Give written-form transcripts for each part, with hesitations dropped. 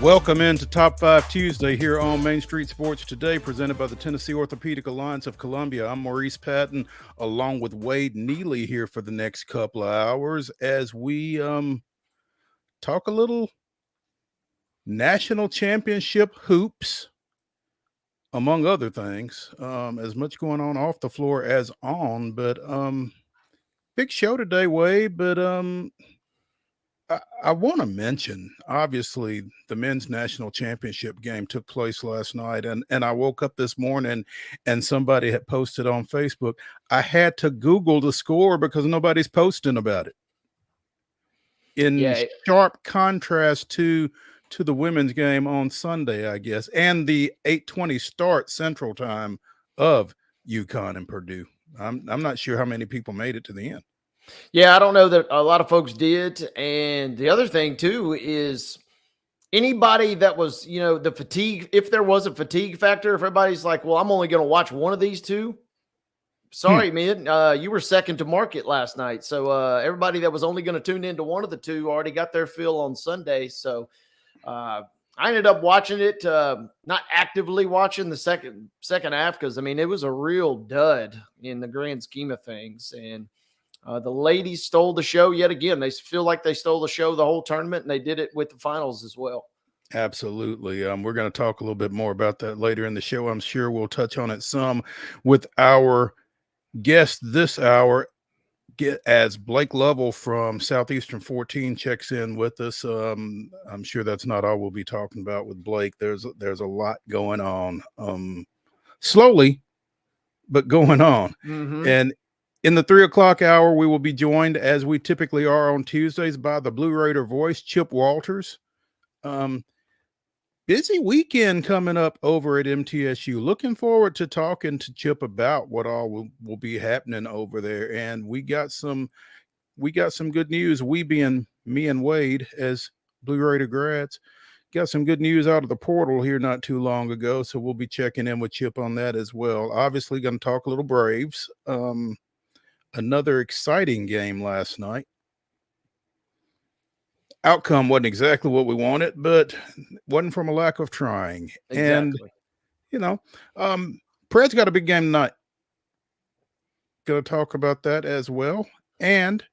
Welcome into Top 5 Tuesday here on Main Street Sports Today, presented by the Tennessee Orthopedic Alliance of Columbia. I'm Maurice Patton, along with Wade Neely here for the next couple of hours as we talk a little national championship hoops, among other things. As much going on off the floor as on, but big show today, Wade, but I want to mention, obviously, the men's national championship game took place last night, and I woke up this morning and somebody had posted on Facebook. I had to Google the score because nobody's posting about it. In sharp contrast to the women's game on Sunday, I guess, and the 8:20 start Central Time of UConn and Purdue. I'm not sure how many people made it to the end. Yeah, I don't know that a lot of folks did. And the other thing, too, is anybody that was, the fatigue, if there was a fatigue factor, if everybody's like, well, I'm only going to watch one of these two. Sorry, man, you were second to market last night. So everybody that was only going to tune into one of the two already got their fill on Sunday. So I ended up watching it, not actively watching the second half because, it was a real dud in the grand scheme of things. And the ladies stole the show yet again. They feel like they stole the show the whole tournament, and they did it with the finals as well. Absolutely. We're going to talk a little bit more about that later in the show. I'm sure we'll touch on it some with our guest this hour, as Blake Lovell from Southeastern 14 checks in with us. I'm sure that's not all we'll be talking about with Blake. There's a lot going on, slowly, but going on. Mm-hmm. And in the 3 o'clock hour, we will be joined, as we typically are on Tuesdays, by the Blue Raider voice, Chip Walters. Busy weekend coming up over at MTSU. Looking forward to talking to Chip about what all will be happening over there. And we got some good news. We being me and Wade as Blue Raider grads, got some good news out of the portal here not too long ago. So we'll be checking in with Chip on that as well. Obviously going to talk a little Braves. Another exciting game last night. Outcome wasn't exactly what we wanted, but wasn't from a lack of trying. Exactly. And, Pred's got a big game tonight. Going to talk about that as well. And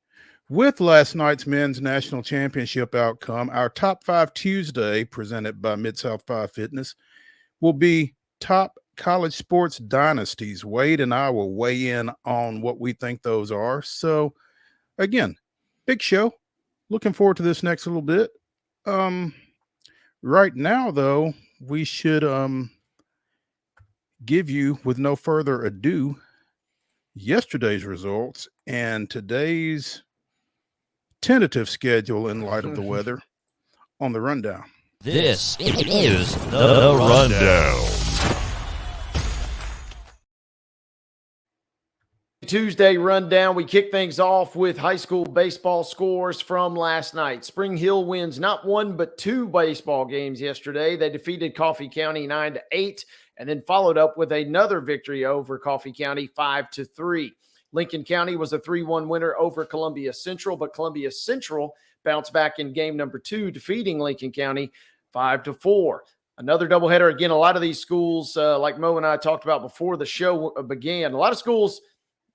with last night's men's national championship outcome, our Top 5 Tuesday, presented by Mid-South 5 Fitness, will be top college sports dynasties. Wade and I will weigh in on what we think those are. So again, big show. Looking forward to this next little bit. Right now, though, we should give you, with no further ado, yesterday's results and today's tentative schedule in light of the weather on the rundown. This is the rundown. Tuesday rundown. We kick things off with high school baseball scores from last night. Spring Hill wins not one but two baseball games yesterday. They defeated Coffee County 9-8 and then followed up with another victory over Coffee County 5-3. Lincoln County was a 3-1 winner over Columbia Central, but Columbia Central bounced back in game number 2, defeating Lincoln County 5-4. Another doubleheader. Again, a lot of these schools, like Mo and I talked about before the show began, a lot of schools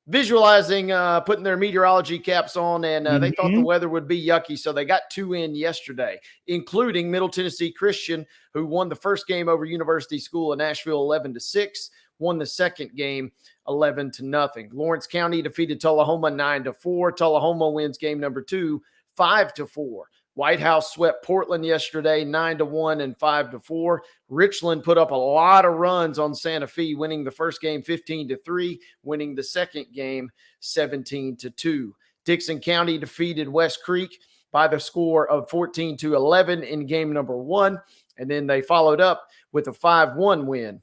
visualizing putting their meteorology caps on, and they thought the weather would be yucky, so they got 2 in yesterday, including Middle Tennessee Christian, who won the first game over University School of Nashville 11-6, won the second game 11-0. Lawrence County defeated Tullahoma 9-4. Tullahoma wins game number 2 5-4. White House swept Portland yesterday 9-1 and 5-4. Richland put up a lot of runs on Santa Fe, winning the first game 15-3, winning the second game 17-2. Dixon County defeated West Creek by the score of 14-11 in game number 1, and then they followed up with a 5-1 win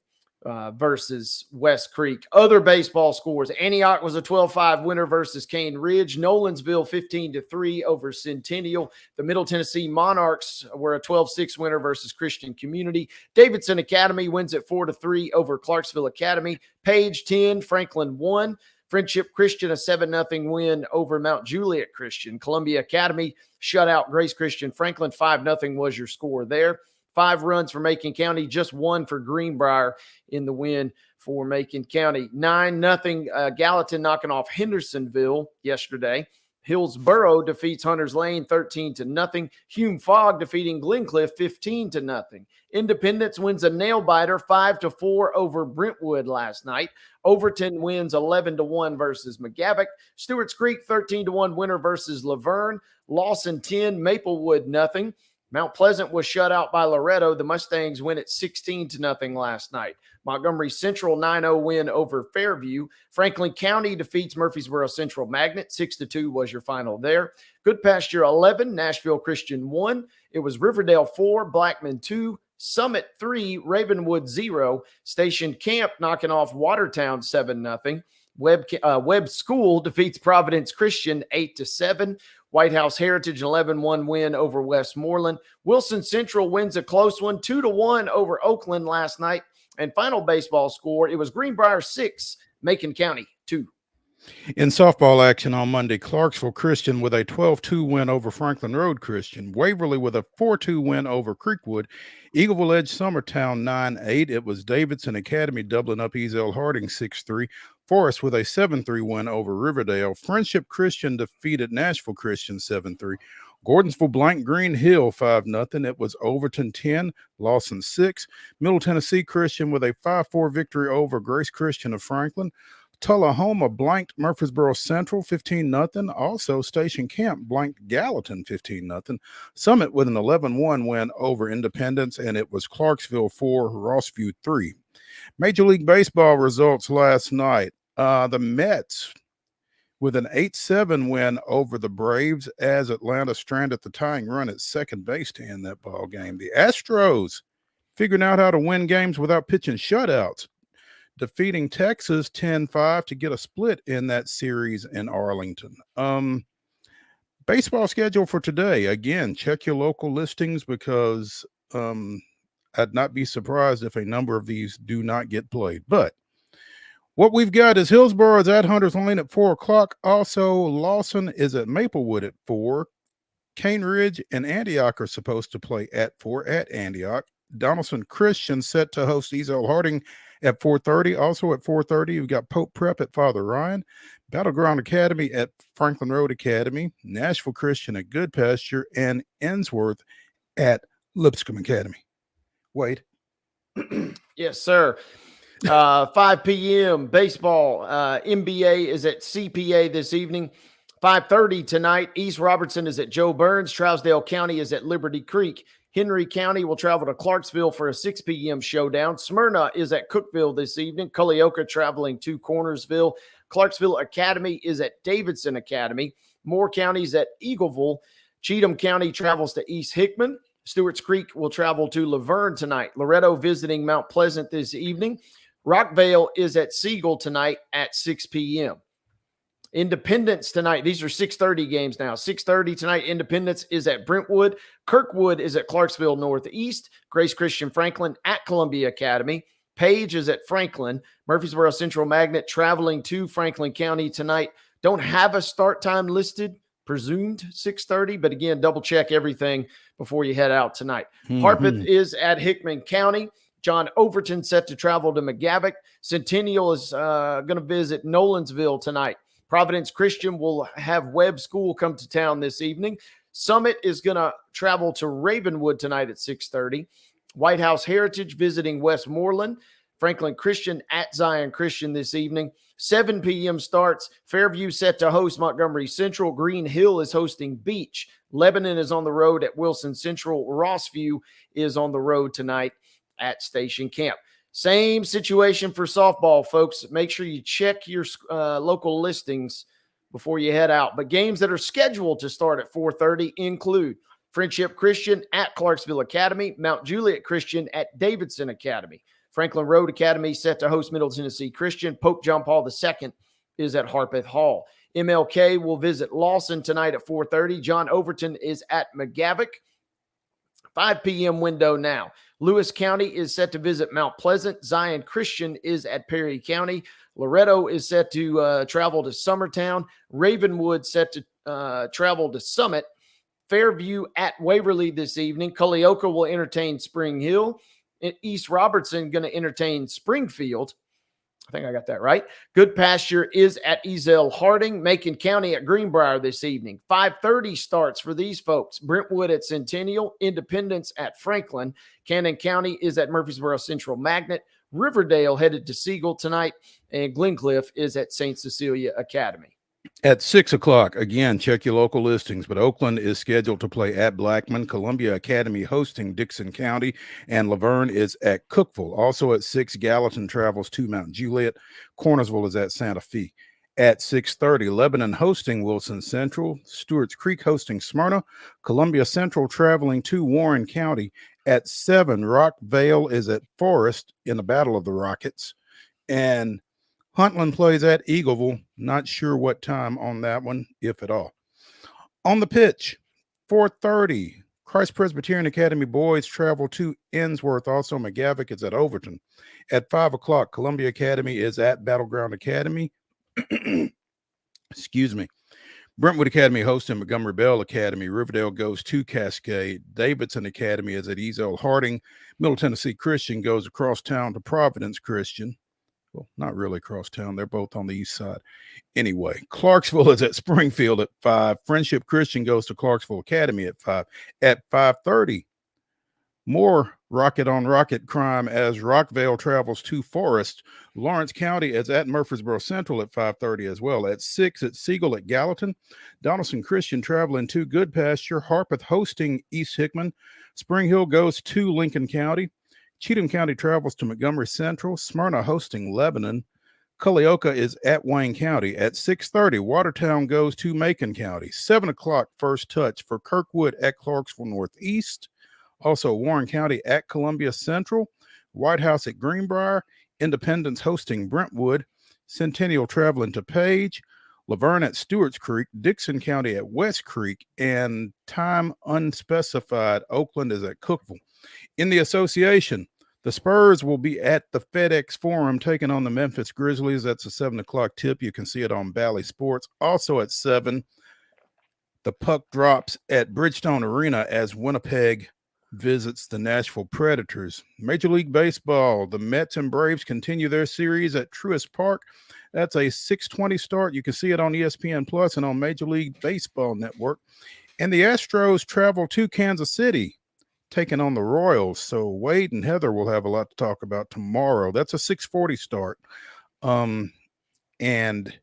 versus West Creek. Other baseball scores: Antioch was a 12-5 winner versus Cane Ridge. Nolensville 15-3 over Centennial. The Middle Tennessee Monarchs were a 12-6 winner versus Christian Community. Davidson Academy wins at 4-3 over Clarksville Academy. Page 10, Franklin 1. Friendship Christian a 7-0 win over Mount Juliet Christian. Columbia Academy shut out Grace Christian Franklin. 5-0 was your score there. 5 runs for Macon County, just 1 for Greenbrier in the win for Macon County. 9-0 Gallatin knocking off Hendersonville yesterday. Hillsboro defeats Hunters Lane 13-0. Hume Fogg defeating Glencliff 15-0. Independence wins a nail-biter 5-4 over Brentwood last night. Overton wins 11-1 versus McGavock. Stewart's Creek 13-1 winner versus Laverne. Lawson 10, Maplewood nothing. Mount Pleasant was shut out by Loretto. The Mustangs win at 16-0 last night. Montgomery Central 9-0 win over Fairview. Franklin County defeats Murfreesboro Central Magnet. 6-2 was your final there. Good Pasture 11, Nashville Christian 1. It was Riverdale 4, Blackman 2, Summit 3, Ravenwood 0. Station Camp knocking off Watertown 7-0. Webb School defeats Providence Christian 8-7. White House Heritage 11-1 win over Westmoreland. Wilson Central wins a close one 2-1 over Oakland last night. And final baseball score, it was Greenbrier 6, Macon County 2. In softball action on Monday, Clarksville Christian with a 12-2 win over Franklin Road Christian. Waverly with a 4-2 win over Creekwood. Eagleville Edge Summertown 9-8. It was Davidson Academy doubling up Ezel Harding 6-3. Forest with a 7-3 win over Riverdale. Friendship Christian defeated Nashville Christian 7-3. Gordonsville Blank Green Hill 5-0. It was Overton 10, Lawson 6. Middle Tennessee Christian with a 5-4 victory over Grace Christian of Franklin. Tullahoma blanked Murfreesboro Central 15-0. Also, Station Camp blanked Gallatin 15-0. Summit with an 11-1 win over Independence, and it was Clarksville 4, Rossview 3. Major League Baseball results last night. The Mets with an 8-7 win over the Braves as Atlanta stranded the tying run at second base to end that ball game. The Astros figuring out how to win games without pitching shutouts, defeating Texas 10-5 to get a split in that series in Arlington. Baseball schedule for today. Again, check your local listings because I'd not be surprised if a number of these do not get played. But what we've got is Hillsboro is at Hunters Lane at 4 o'clock. Also, Lawson is at Maplewood at 4. Cane Ridge and Antioch are supposed to play at 4 at Antioch. Donaldson Christian set to host Ezel Harding at 4:30. Also at 4:30, you've got Pope Prep at Father Ryan. Battleground Academy at Franklin Road Academy. Nashville Christian at Good Pasture. And Ensworth at Lipscomb Academy. Wade. Yes, sir. 5 p.m. baseball. NBA is at CPA this evening. 5:30 tonight. East Robertson is at Joe Burns. Trousdale County is at Liberty Creek. Henry County will travel to Clarksville for a 6 p.m. showdown. Smyrna is at Cookeville this evening. Culleoka traveling to Cornersville. Clarksville Academy is at Davidson Academy. Moore County is at Eagleville. Cheatham County travels to East Hickman. Stewart's Creek will travel to Laverne tonight. Loretto visiting Mount Pleasant this evening. Rockvale is at Siegel tonight at 6 p.m. Independence tonight. These are 6:30 games now. 6:30 tonight. Independence is at Brentwood. Kirkwood is at Clarksville Northeast. Grace Christian Franklin at Columbia Academy. Page is at Franklin. Murfreesboro Central Magnet traveling to Franklin County tonight. Don't have a start time listed. Presumed 6:30, but again, double check everything before you head out tonight. Harpeth is at Hickman County. John Overton set to travel to McGavock. Centennial is going to visit Nolansville tonight. Providence Christian will have Webb School come to town this evening. Summit is going to travel to Ravenwood tonight at 6:30. White House Heritage visiting Westmoreland. Franklin Christian at Zion Christian this evening. 7 p.m. starts. Fairview set to host Montgomery Central. Green Hill is hosting Beach. Lebanon is on the road at Wilson Central. Rossview is on the road tonight at Station Camp. Same situation for softball, folks. Make sure you check your local listings before you head out. But games that are scheduled to start at 4:30 include Friendship Christian at Clarksville Academy, Mount Juliet Christian at Davidson Academy. Franklin Road Academy set to host Middle Tennessee Christian. Pope John Paul II is at Harpeth Hall. MLK will visit Lawson tonight at 4:30. John Overton is at McGavock. 5 p.m. window now. Lewis County is set to visit Mount Pleasant. Zion Christian is at Perry County. Loretto is set to travel to Summertown. Ravenwood set to travel to Summit. Fairview at Waverly this evening. Culleoka will entertain Spring Hill. East Robertson going to entertain Springfield. I think I got that right. Good Pasture is at Ezell Harding. Macon County at Greenbrier this evening. 5:30 starts for these folks. Brentwood at Centennial. Independence at Franklin. Cannon County is at Murfreesboro Central Magnet. Riverdale headed to Siegel tonight. And Glencliff is at St. Cecilia Academy. At 6 o'clock, again, check your local listings, but Oakland is scheduled to play at Blackman, Columbia Academy hosting Dixon County, and Laverne is at Cookeville. Also at 6, Gallatin travels to Mount Juliet. Cornersville is at Santa Fe. At 6:30, Lebanon hosting Wilson Central, Stewart's Creek hosting Smyrna, Columbia Central traveling to Warren County. At 7, Rockvale is at Forest in the Battle of the Rockets, and Huntland plays at Eagleville. Not sure what time on that one, if at all. On the pitch, 4:30, Christ Presbyterian Academy boys travel to Ensworth. Also, McGavick is at Overton. At 5 o'clock, Columbia Academy is at Battleground Academy. Excuse me. Brentwood Academy hosting Montgomery Bell Academy. Riverdale goes to Cascade. Davidson Academy is at Ezell Harding. Middle Tennessee Christian goes across town to Providence Christian. Well, not really across town. They're both on the east side. Anyway, Clarksville is at Springfield at 5. Friendship Christian goes to Clarksville Academy at 5. At 5:30, more rocket on rocket crime as Rockvale travels to Forest. Lawrence County is at Murfreesboro Central at 5:30 as well. At 6, at Siegel at Gallatin. Donaldson Christian traveling to Good Pasture. Harpeth hosting East Hickman. Spring Hill goes to Lincoln County. Cheatham County travels to Montgomery Central. Smyrna hosting Lebanon. Culleoka is at Wayne County. At 6:30, Watertown goes to Macon County. 7 o'clock, first touch for Kirkwood at Clarksville Northeast. Also, Warren County at Columbia Central. White House at Greenbrier. Independence hosting Brentwood. Centennial traveling to Page. Laverne at Stewart's Creek. Dixon County at West Creek. And time unspecified, Oakland is at Cookeville. In the association, the Spurs will be at the FedEx Forum taking on the Memphis Grizzlies. That's a 7 o'clock tip. You can see it on Bally Sports. Also at 7, the puck drops at Bridgestone Arena as Winnipeg visits the Nashville Predators. Major League Baseball, the Mets and Braves continue their series at Truist Park. That's a 6:20 start. You can see it on ESPN Plus and on Major League Baseball Network. And the Astros travel to Kansas City, taking on the Royals. So Wade and Heather will have a lot to talk about tomorrow. That's a 6:40 start. And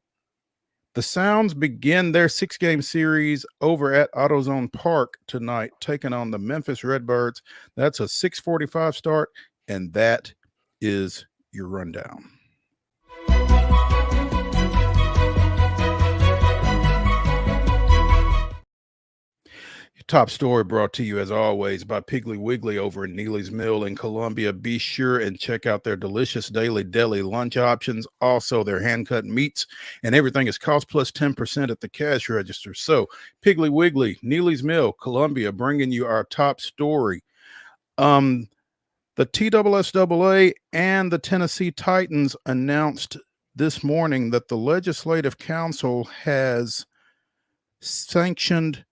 the Sounds begin their 6-game series over at AutoZone Park tonight, taking on the Memphis Redbirds. That's a 6:45 start, and that is your rundown. Top story brought to you, as always, by Piggly Wiggly over in Neely's Mill in Columbia. Be sure and check out their delicious daily deli lunch options. Also, their hand-cut meats, and everything is cost plus 10% at the cash register. So, Piggly Wiggly, Neely's Mill, Columbia, bringing you our top story. The TSSAA and the Tennessee Titans announced this morning that the Legislative Council has sanctioned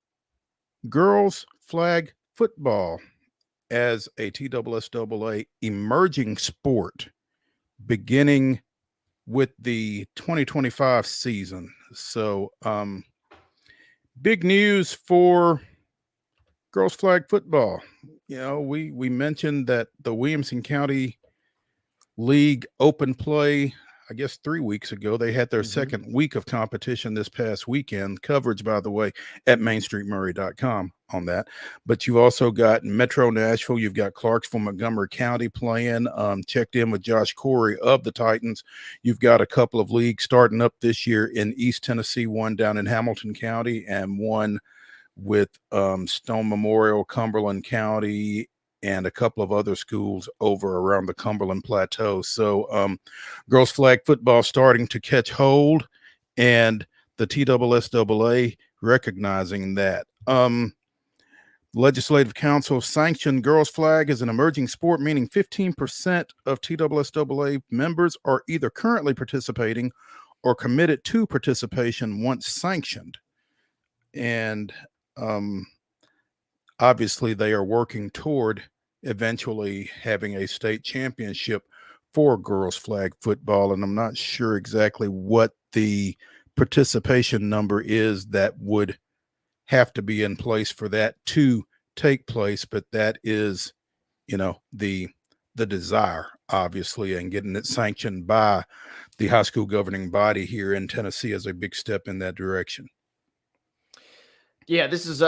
girls flag football as a TSSAA emerging sport beginning with the 2025 season. So big news for girls flag football. You know, we mentioned that the Williamson County League open play, I guess 3 weeks ago, they had their second week of competition this past weekend. Coverage, by the way, at mainstreetmurray.com on that. But you've also got Metro Nashville. You've got Clarksville, Montgomery County playing. Checked in with Josh Corey of the Titans. You've got a couple of leagues starting up this year in East Tennessee, one down in Hamilton County and one with Stone Memorial, Cumberland County, and a couple of other schools over around the Cumberland Plateau. So girls flag football starting to catch hold, and the TSSAA recognizing that. Legislative Council sanctioned girls flag as an emerging sport, meaning 15% of TSSAA members are either currently participating or committed to participation once sanctioned. And obviously they are working toward eventually having a state championship for girls flag football. And I'm not sure exactly what the participation number is that would have to be in place for that to take place, but that is, the desire, obviously, and getting it sanctioned by the high school governing body here in Tennessee is a big step in that direction. Yeah, this is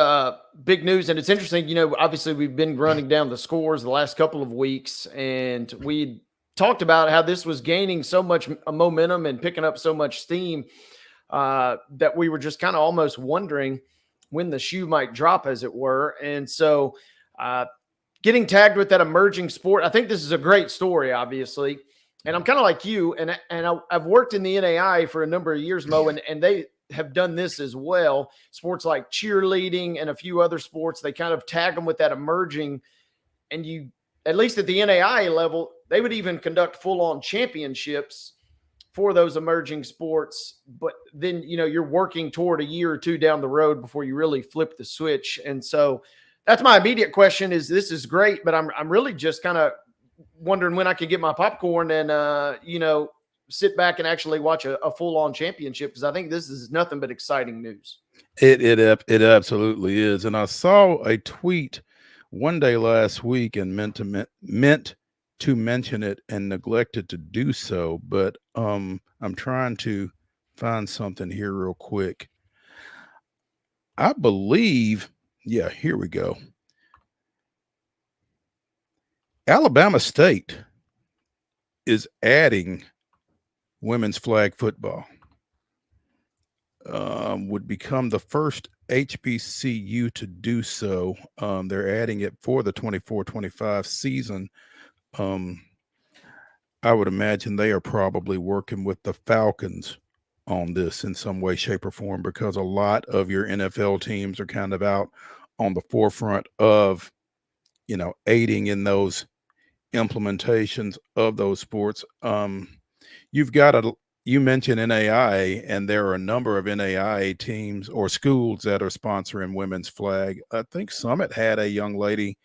big news, and it's interesting. Obviously, we've been running down the scores the last couple of weeks, and we talked about how this was gaining so much momentum and picking up so much steam that we were just kind of almost wondering when the shoe might drop, as it were. And so, getting tagged with that emerging sport, I think this is a great story, obviously. And I'm kind of like you, and I've worked in the NAI for a number of years, Mo, and they have done this as well. Sports like cheerleading and a few other sports, they kind of tag them with that emerging. And you, at least at the NAI level, they would even conduct full-on championships for those emerging sports. But then, you're working toward a year or two down the road before you really flip the switch. And so that's my immediate question is this is great, but I'm really just kind of wondering when I could get my popcorn and, sit back and actually watch a full-on championship, because I think this is nothing but exciting news. It absolutely is. And I saw a tweet one day last week and meant to mention it and neglected to do so, but I'm trying to find something here real quick. I believe, yeah, here we go. Alabama State is adding women's flag football. Would become the first HBCU to do so. They're adding it for the 24-25 season. I would imagine they are probably working with the Falcons on this in some way, shape, or form, because a lot of your NFL teams are kind of out on the forefront of, aiding in those implementations of those sports. You mentioned NAIA, and there are a number of NAIA teams or schools that are sponsoring women's flag. I think Summit had a young lady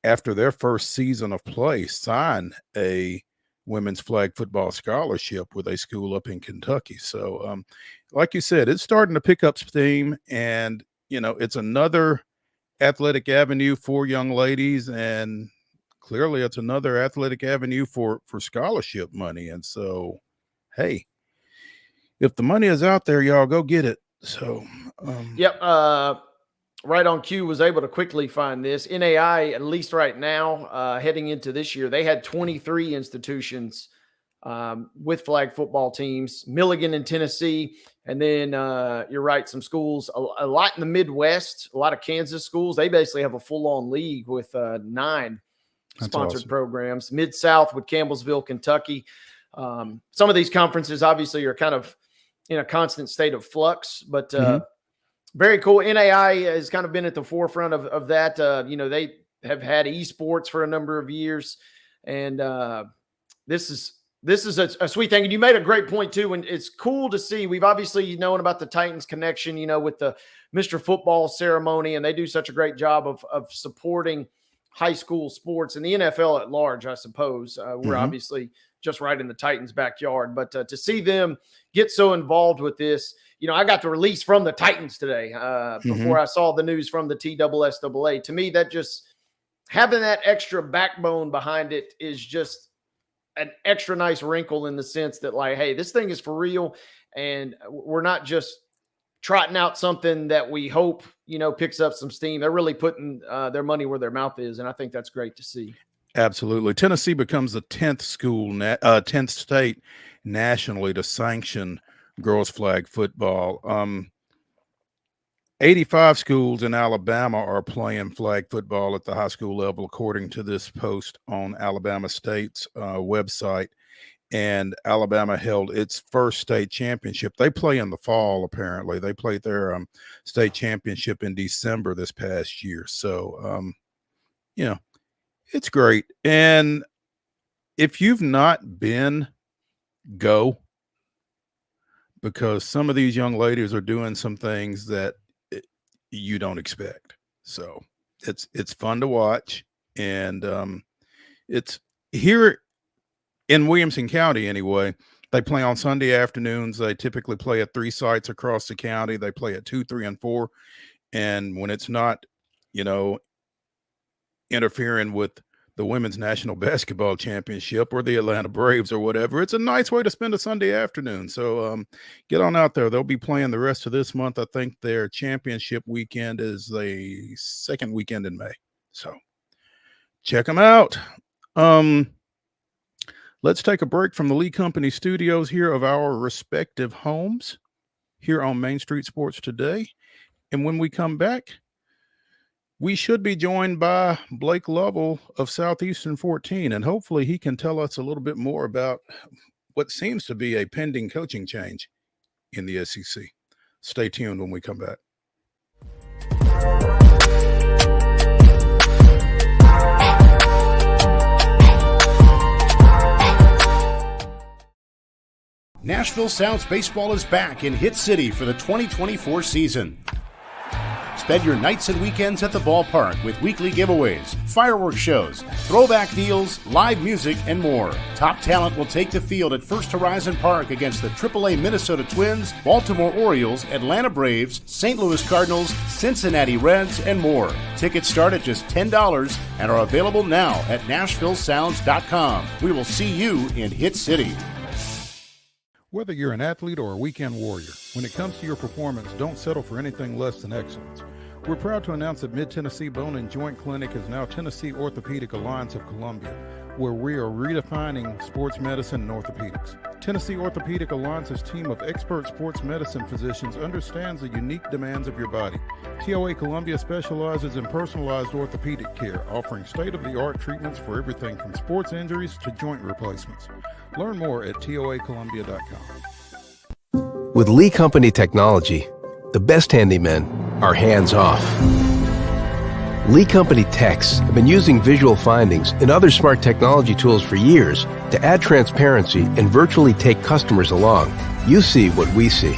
after their first season of play sign a women's flag football scholarship with a school up in Kentucky. So, like you said, it's starting to pick up steam, and, it's another athletic avenue for young ladies, and clearly it's another athletic avenue for scholarship money. And so, hey, if the money is out there, y'all go get it. So, yep. Right on cue, was able to quickly find this. NAI, at least right now, heading into this year, they had 23 institutions with flag football teams, Milligan in Tennessee. And then you're right, some schools, a lot in the Midwest, a lot of Kansas schools. They basically have a full-on league with 9 sponsored awesome programs. Mid-South with Campbellsville, Kentucky. Some of these conferences obviously are kind of in a constant state of flux, but very cool. NAI has kind of been at the forefront of that. They have had esports for a number of years, and this is a sweet thing. And you made a great point too, and it's cool to see. We've obviously known about the Titans connection, with the Mr. Football ceremony, and they do such a great job of supporting high school sports and the NFL at large, I suppose. We're obviously just right in the Titans' backyard, but to see them get so involved with this, I got the release from the Titans today before I saw the news from the TSSAA. To me, that just having that extra backbone behind it is just an extra nice wrinkle in the sense that, like, hey, this thing is for real, and we're not just trotting out something that we hope, picks up some steam. They're really putting their money where their mouth is, and I think that's great to see. Absolutely. Tennessee becomes the 10th state nationally to sanction girls flag football. 85 schools in Alabama are playing flag football at the high school level, according to this post on Alabama State's website. And Alabama held its first state championship. They play in the fall, apparently. They played their state championship in December this past year. So, it's great. And if you've not been, go, because some of these young ladies are doing some things that you don't expect. So It's fun to watch, and it's here in Williamson County anyway. They play on Sunday afternoons. They typically play at 3 sites across the county. They play at 2, 3, and 4. And when it's not, interfering with the Women's National Basketball Championship or the Atlanta Braves or whatever, it's a nice way to spend a Sunday afternoon. So get on out there. They'll be playing the rest of this month. I think their championship weekend is the second weekend in May. So check them out. Let's take a break from the Lee Company studios here of our respective homes here on Main Street Sports Today. And when we come back, we should be joined by Blake Lovell of Southeastern 14, and hopefully he can tell us a little bit more about what seems to be a pending coaching change in the SEC. Stay tuned when we come back. Nashville Sounds Baseball is back in Hit City for the 2024 season. Spend your nights and weekends at the ballpark with weekly giveaways, fireworks shows, throwback deals, live music, and more. Top talent will take the field at First Horizon Park against the AAA Minnesota Twins, Baltimore Orioles, Atlanta Braves, St. Louis Cardinals, Cincinnati Reds, and more. Tickets start at just $10 and are available now at NashvilleSounds.com. We will see you in Hit City. Whether you're an athlete or a weekend warrior, when it comes to your performance, don't settle for anything less than excellence. We're proud to announce that Mid-Tennessee Bone and Joint Clinic is now Tennessee Orthopedic Alliance of Columbia, where we are redefining sports medicine and orthopedics. Tennessee Orthopedic Alliance's team of expert sports medicine physicians understands the unique demands of your body. TOA Columbia specializes in personalized orthopedic care, offering state-of-the-art treatments for everything from sports injuries to joint replacements. Learn more at toacolumbia.com. With Lee Company technology, the best handymen are hands-off. Lee Company techs have been using visual findings and other smart technology tools for years to add transparency and virtually take customers along. You see what we see,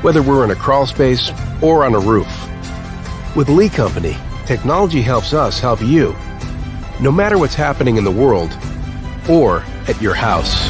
whether we're in a crawl space or on a roof. With Lee Company, technology helps us help you, no matter what's happening in the world or at your house.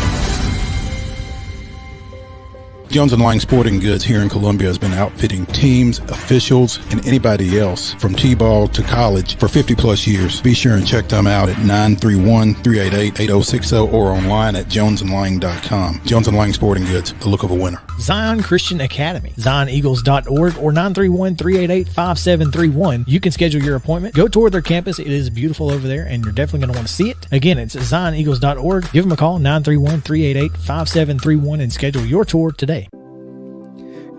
Jones & Lang Sporting Goods here in Columbia has been outfitting teams, officials, and anybody else from T-ball to college for 50 plus years. Be sure and check them out at 931-388-8060 or online at jonesandlang.com. Jones & Lang Sporting Goods, the look of a winner. Zion Christian Academy, zioneagles.org or 931-388-5731. You can schedule your appointment. Go tour their campus. It is beautiful over there, and you're definitely going to want to see it. Again, it's zioneagles.org. Give them a call, 931-388-5731, and schedule your tour today.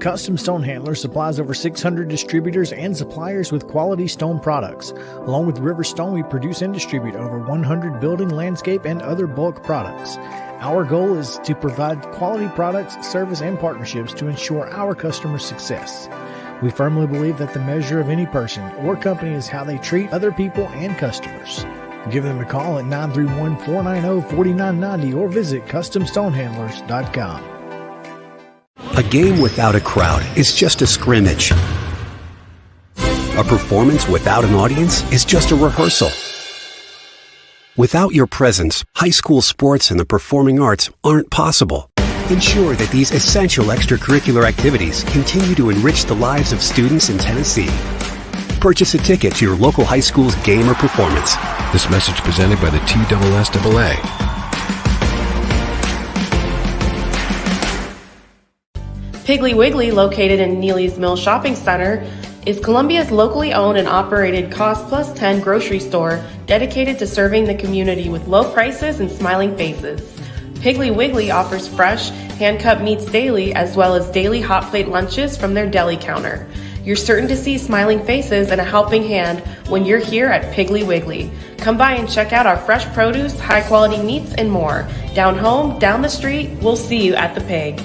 Custom Stone Handler supplies over 600 distributors and suppliers with quality stone products. Along with River Stone, we produce and distribute over 100 building, landscape, and other bulk products. Our goal is to provide quality products, service, and partnerships to ensure our customers' success. We firmly believe that the measure of any person or company is how they treat other people and customers. Give them a call at 931-490-4990 or visit CustomStonehandlers.com. A game without a crowd is just a scrimmage. A performance without an audience is just a rehearsal. Without your presence, high school sports and the performing arts aren't possible. Ensure that these essential extracurricular activities continue to enrich the lives of students in Tennessee. Purchase a ticket to your local high school's game or performance. This message presented by the TSSAA. Piggly Wiggly, located in Neely's Mill Shopping Center, is Columbia's locally owned and operated Cost Plus 10 grocery store dedicated to serving the community with low prices and smiling faces. Piggly Wiggly offers fresh, hand-cut meats daily as well as daily hot plate lunches from their deli counter. You're certain to see smiling faces and a helping hand when you're here at Piggly Wiggly. Come by and check out our fresh produce, high-quality meats, and more. Down home, down the street, we'll see you at the Pig.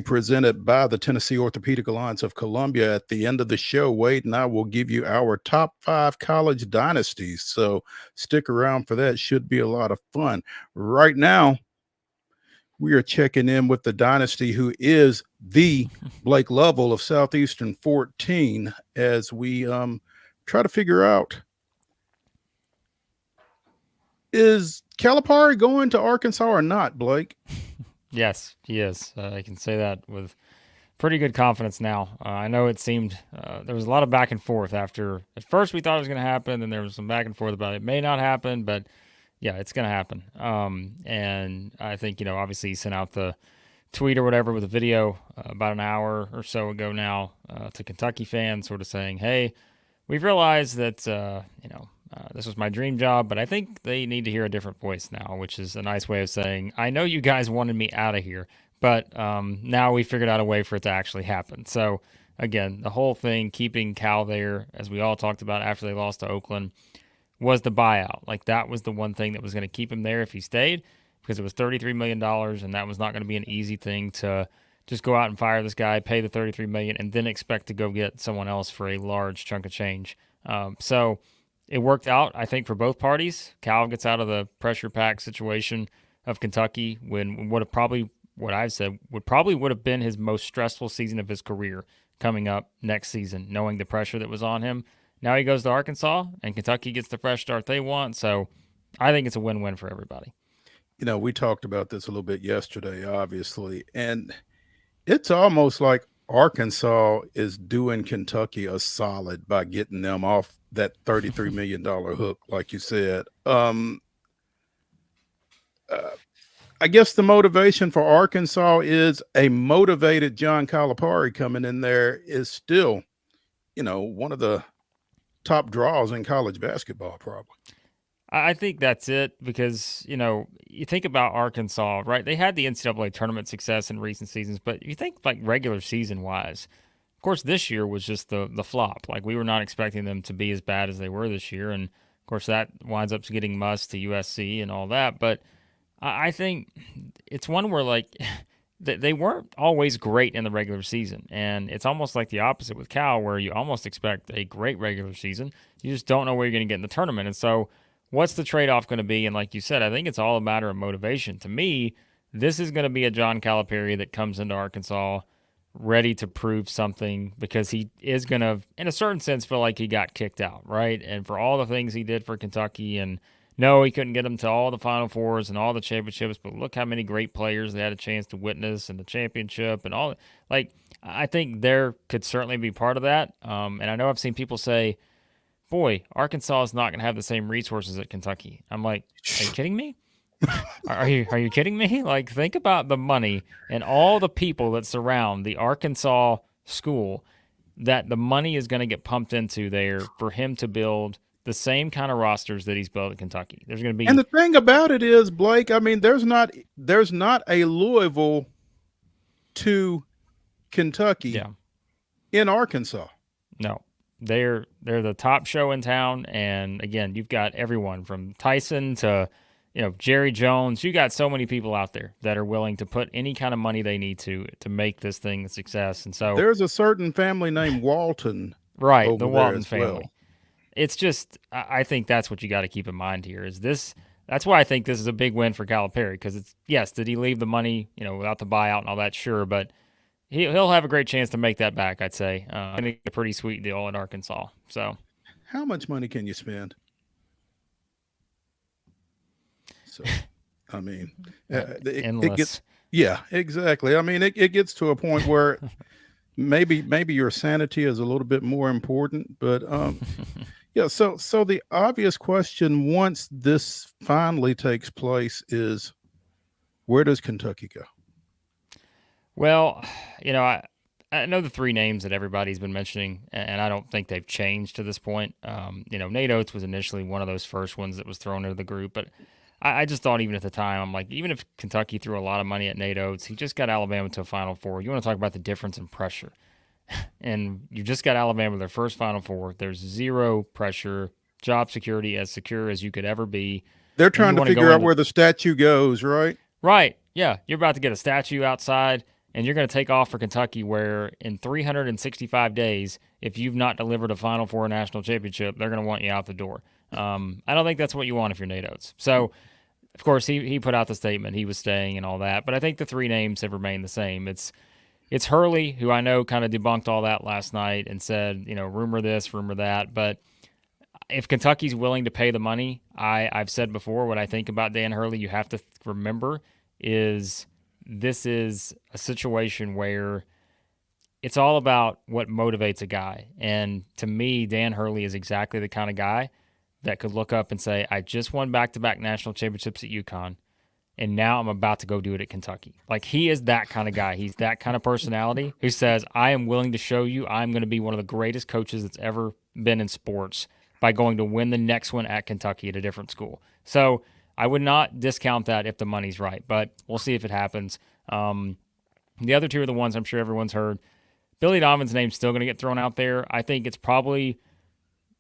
Presented by the Tennessee Orthopedic Alliance of Columbia. At the end of the show, Wade and I will give you our top 5 college dynasties. So stick around for that. Should be a lot of fun. Right now, We are checking in with the dynasty who is the Blake Lovell of Southeastern 14 as we try to figure out, is Calipari going to Arkansas or not, Blake? Yes, he is. I can say that with pretty good confidence now. I know it seemed there was a lot of back and forth after. At first, we thought it was going to happen, and there was some back and forth about it may not happen, but yeah, it's going to happen. And I think, obviously he sent out the tweet or whatever with a video about an hour or so ago now to Kentucky fans, sort of saying, "Hey, we've realized that this was my dream job, but I think they need to hear a different voice now," which is a nice way of saying, "I know you guys wanted me out of here, but now we figured out a way for it to actually happen." So again, the whole thing, keeping Cal there, as we all talked about after they lost to Oakland, was the buyout. Like, that was the one thing that was going to keep him there if he stayed, because it was $33 million, and that was not going to be an easy thing to just go out and fire this guy, pay the $33 million, and then expect to go get someone else for a large chunk of change. So it worked out, I think, for both parties. Cal gets out of the pressure pack situation of Kentucky when would have been his most stressful season of his career coming up next season, knowing the pressure that was on him. Now he goes to Arkansas, and Kentucky gets the fresh start they want. So I think it's a win-win for everybody. We talked about this a little bit yesterday, obviously, and it's almost like Arkansas is doing Kentucky a solid by getting them off that $33 million hook, like you said. I guess the motivation for Arkansas is a motivated John Calipari coming in there is still, one of the top draws in college basketball, probably. I think that's it because, you think about Arkansas, right? They had the NCAA tournament success in recent seasons, but you think like regular season wise, of course, this year was just the flop. Like, we were not expecting them to be as bad as they were this year. And of course, that winds up getting Muss to USC and all that. But I think it's one where, like, they weren't always great in the regular season. And it's almost like the opposite with Cal, where you almost expect a great regular season. You just don't know where you're going to get in the tournament. And so what's the trade-off going to be? And like you said, I think it's all a matter of motivation. To me, this is going to be a John Calipari that comes into Arkansas ready to prove something, because he is going to, in a certain sense, feel like he got kicked out, right? And for all the things he did for Kentucky, and no, he couldn't get them to all the Final Fours and all the championships, but look how many great players they had a chance to witness in the championship and all. Like, I think there could certainly be part of that. And I know I've seen people say, boy, Arkansas is not going to have the same resources at Kentucky. I'm like, are you kidding me? Are you kidding me? Like, think about the money and all the people that surround the Arkansas school that the money is going to get pumped into there for him to build the same kind of rosters that he's built at Kentucky. There's going to be, and the thing about it is, Blake, I mean, there's not a Louisville to Kentucky in Arkansas. No. They're the top show in town, and again, you've got everyone from Tyson to Jerry Jones. You got so many people out there that are willing to put any kind of money they need to make this thing a success. And so there's a certain family named Walton, right? The Walton family. Well. It's just, I think that's what you got to keep in mind here. Is this? That's why I think this is a big win for Calipari, because it's, yes, did he leave the money without the buyout and all that? Sure, but he'll have a great chance to make that back, I'd say. I think a pretty sweet deal in Arkansas. So, how much money can you spend? So, I mean, endless. It gets, yeah, exactly. I mean, it gets to a point where maybe your sanity is a little bit more important, but yeah. So the obvious question once this finally takes place is, where does Kentucky go? Well, I know the three names that everybody's been mentioning, and I don't think they've changed to this point. Nate Oates was initially one of those first ones that was thrown into the group, but I just thought even at the time, I'm like, even if Kentucky threw a lot of money at Nate Oates, he just got Alabama to a Final Four. You want to talk about the difference in pressure. And you just got Alabama their first Final Four. There's zero pressure, job security as secure as you could ever be. They're trying to figure out where the statue goes, right? Right. Yeah. You're about to get a statue outside, and you're going to take off for Kentucky, where in 365 days, if you've not delivered a Final Four national championship, they're going to want you out the door. I don't think that's what you want if you're Nate Oates. So of course, he put out the statement he was staying and all that. But I think the three names have remained the same. It's Hurley, who I know kind of debunked all that last night and said, rumor this, rumor that. But if Kentucky's willing to pay the money, I've said before what I think about Dan Hurley. You have to remember is this is a situation where it's all about what motivates a guy. And to me, Dan Hurley is exactly the kind of guy that could look up and say, I just won back-to-back national championships at UConn, and now I'm about to go do it at Kentucky. Like, he is that kind of guy. He's that kind of personality who says, I am willing to show you I'm going to be one of the greatest coaches that's ever been in sports by going to win the next one at Kentucky at a different school. So I would not discount that if the money's right, but we'll see if it happens. The other two are the ones I'm sure everyone's heard. Billy Donovan's name's still going to get thrown out there. I think it's probably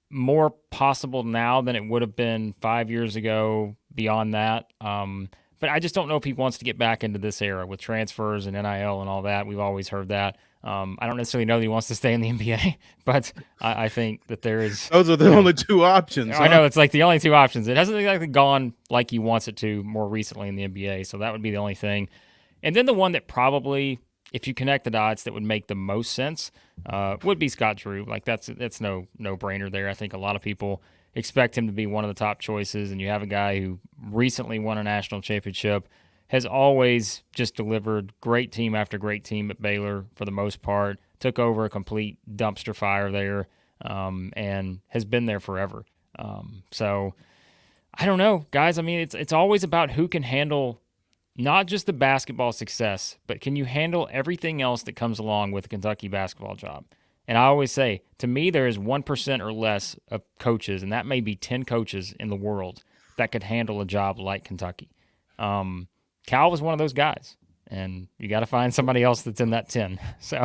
more possible now than it would have been 5 years ago beyond that. But I just don't know if he wants to get back into this era with transfers and NIL and all that. We've always heard that. I don't necessarily know that he wants to stay in the NBA, but I think that there is... Those are the only two options. I know, it's like the only two options. It hasn't exactly gone like he wants it to more recently in the NBA, so that would be the only thing. And then the one that probably, if you connect the dots, that would make the most sense would be Scott Drew. Like, that's no-brainer there. I think a lot of people expect him to be one of the top choices, and you have a guy who recently won a national championship, has always just delivered great team after great team at Baylor for the most part, took over a complete dumpster fire there, and has been there forever. So I don't know, guys. I mean, it's always about who can handle not just the basketball success, but can you handle everything else that comes along with a Kentucky basketball job? And I always say, to me, there is 1% or less of coaches, and that may be 10 coaches in the world that could handle a job like Kentucky. Cal was one of those guys, and you got to find somebody else that's in that 10. So,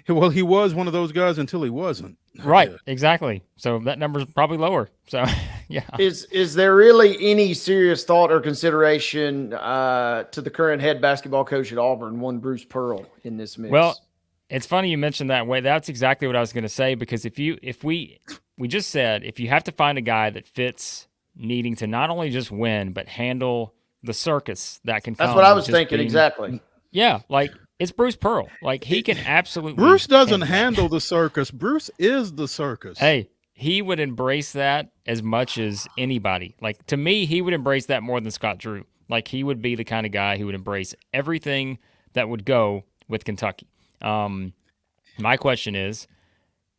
well, he was one of those guys until he wasn't. Right, exactly. So that number's probably lower. So, yeah. Is there really any serious thought or consideration to the current head basketball coach at Auburn, one Bruce Pearl, in this mix? Well, it's funny you mentioned that way. That's exactly what I was going to say, because if we just said, if you have to find a guy that fits needing to not only just win, but handle the circus that can come. That's what I was thinking, exactly. Yeah, like, it's Bruce Pearl. Like, he can absolutely... Bruce doesn't handle the circus. Bruce is the circus. Hey, he would embrace that as much as anybody. Like, to me, he would embrace that more than Scott Drew. Like, he would be the kind of guy who would embrace everything that would go with Kentucky. My question is,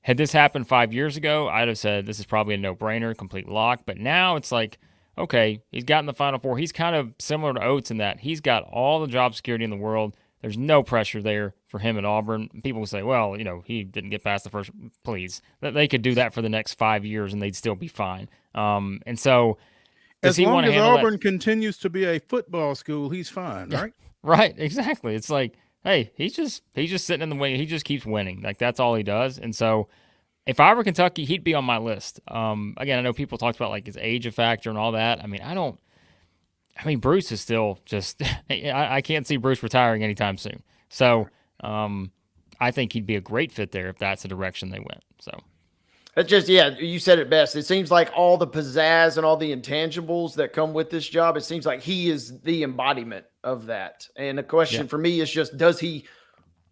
had this happened 5 years ago, I'd have said this is probably a no-brainer, complete lock. But now it's like, okay, he's gotten the Final Four. He's kind of similar to Oates in that he's got all the job security in the world. There's no pressure there for him at Auburn. People will say, well, he didn't get past the first. Please. They could do that for the next 5 years and they'd still be fine. And so as long as Auburn continues to be a football school, he's fine, right? Right, exactly. It's like, hey, he's just sitting in the wing. He just keeps winning. Like, that's all he does. And so if I were Kentucky, he'd be on my list. Again, I know people talked about like his age a factor and all that. I mean, Bruce is still just I can't see Bruce retiring anytime soon. So I think he'd be a great fit there if that's the direction they went. So that's just, yeah, you said it best. It seems like all the pizzazz and all the intangibles that come with this job, it seems like he is the embodiment of that. And the question for me is just, does he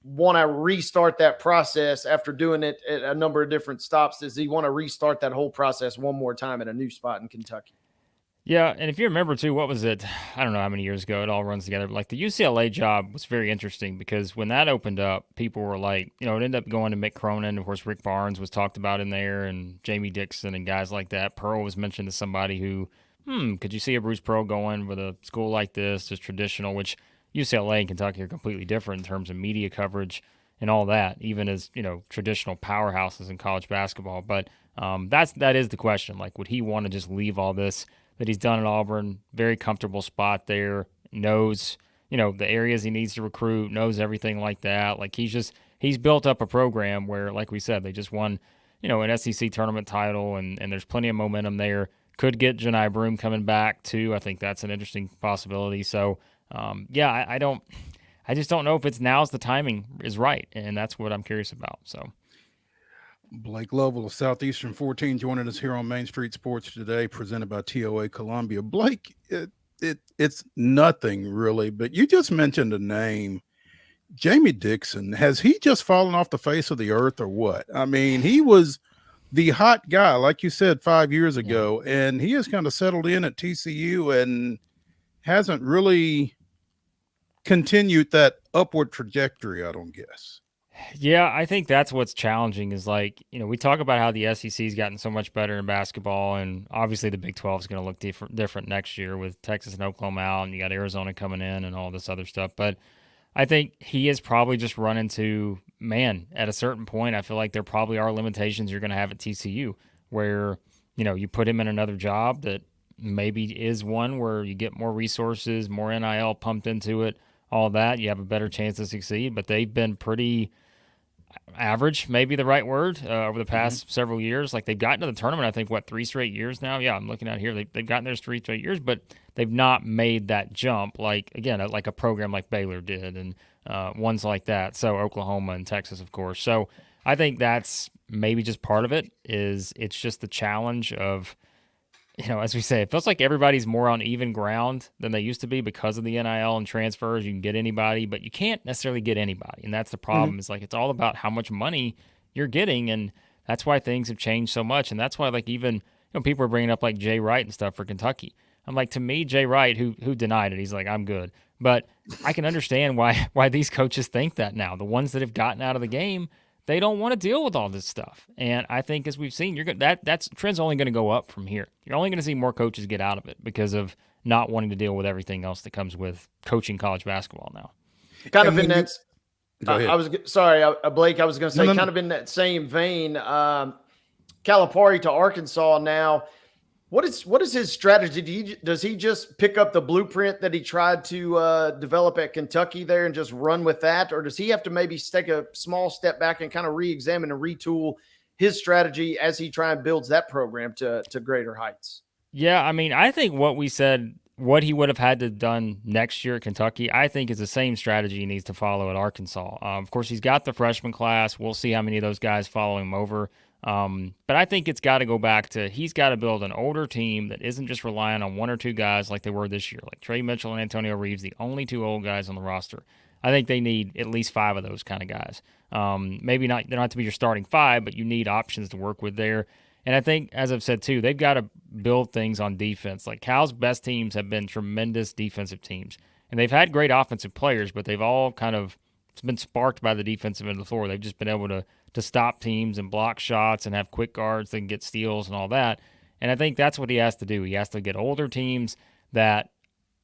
want to restart that process after doing it at a number of different stops? Does he want to restart that whole process one more time at a new spot in Kentucky? Yeah, and if you remember, too, what was it? I don't know how many years ago it all runs together. But like, the UCLA job was very interesting because when that opened up, people were like, it ended up going to Mick Cronin. Of course, Rick Barnes was talked about in there, and Jamie Dixon and guys like that. Pearl was mentioned as somebody who, could you see a Bruce Pearl going with a school like this, just traditional, which UCLA and Kentucky are completely different in terms of media coverage and all that, even as, traditional powerhouses in college basketball. But that is the question. Like, would he want to just leave all this that he's done at Auburn? Very comfortable spot there, knows, the areas he needs to recruit, knows everything like that. Like, he's built up a program where, like we said, they just won, an SEC tournament title, and there's plenty of momentum there. Could get Janai Broome coming back too. I think that's an interesting possibility. So, I just don't know if it's now's the timing is right, and that's what I'm curious about. So, Blake Lovell of Southeastern 14 joining us here on Main Street Sports today, presented by TOA Columbia. Blake, it's nothing really. But you just mentioned a name, Jamie Dixon. Has he just fallen off the face of the earth or what? I mean, he was the hot guy, like you said, 5 years ago, and he has kind of settled in at TCU and hasn't really continued that upward trajectory, I don't guess. Yeah, I think that's what's challenging is like, we talk about how the SEC's gotten so much better in basketball, and obviously the Big 12 is going to look different next year with Texas and Oklahoma out, and you got Arizona coming in and all this other stuff. But I think he has probably just run into, man, at a certain point, I feel like there probably are limitations you're going to have at TCU where, you put him in another job that maybe is one where you get more resources, more NIL pumped into it, all that. You have a better chance to succeed. But they've been pretty average, maybe the right word, over the past several years. Like they've gotten to the tournament, I think, 3 straight years now? Yeah, I'm looking at here. They've gotten there 3 straight years, but they've not made that jump like, again, like a program like Baylor did and ones like that. So Oklahoma and Texas, of course. So I think that's maybe just part of it is it's just the challenge of, as we say, it feels like everybody's more on even ground than they used to be because of the NIL and transfers. You can get anybody, but you can't necessarily get anybody. And that's the problem. It's like it's all about how much money you're getting. And that's why things have changed so much. And that's why, like, even people are bringing up like Jay Wright and stuff for Kentucky. I'm like, to me, Jay Wright, who denied it, he's like, I'm good. But I can understand why these coaches think that now. The ones that have gotten out of the game, they don't want to deal with all this stuff. And I think, as we've seen, that's trend's only going to go up from here. You're only going to see more coaches get out of it because of not wanting to deal with everything else that comes with coaching college basketball now. Kind of in that. I was sorry, Blake. I was going to say, kind of in that same vein. Calipari to Arkansas now. What is his strategy? Does he just pick up the blueprint that he tried to develop at Kentucky there and just run with that? Or does he have to maybe take a small step back and kind of re-examine and retool his strategy as he tries and builds that program to greater heights? Yeah, I mean, I think what we said, what he would have had to have done next year at Kentucky, I think is the same strategy he needs to follow at Arkansas. Of course, he's got the freshman class. We'll see how many of those guys follow him over. But I think it's got to go back to he's got to build an older team that isn't just relying on 1 or 2 guys like they were this year, like Trey Mitchell and Antonio Reeves, the only 2 old guys on the roster. I think they need at least 5 of those kind of guys. Maybe not, they don't have to be your starting 5, but you need options to work with there. And I think, as I've said too, they've got to build things on defense. Like Cal's best teams have been tremendous defensive teams, and they've had great offensive players, but they've all kind of been sparked by the defensive end of the floor. They've just been able to stop teams and block shots and have quick guards that can get steals and all that. And I think that's what he has to do. He has to get older teams that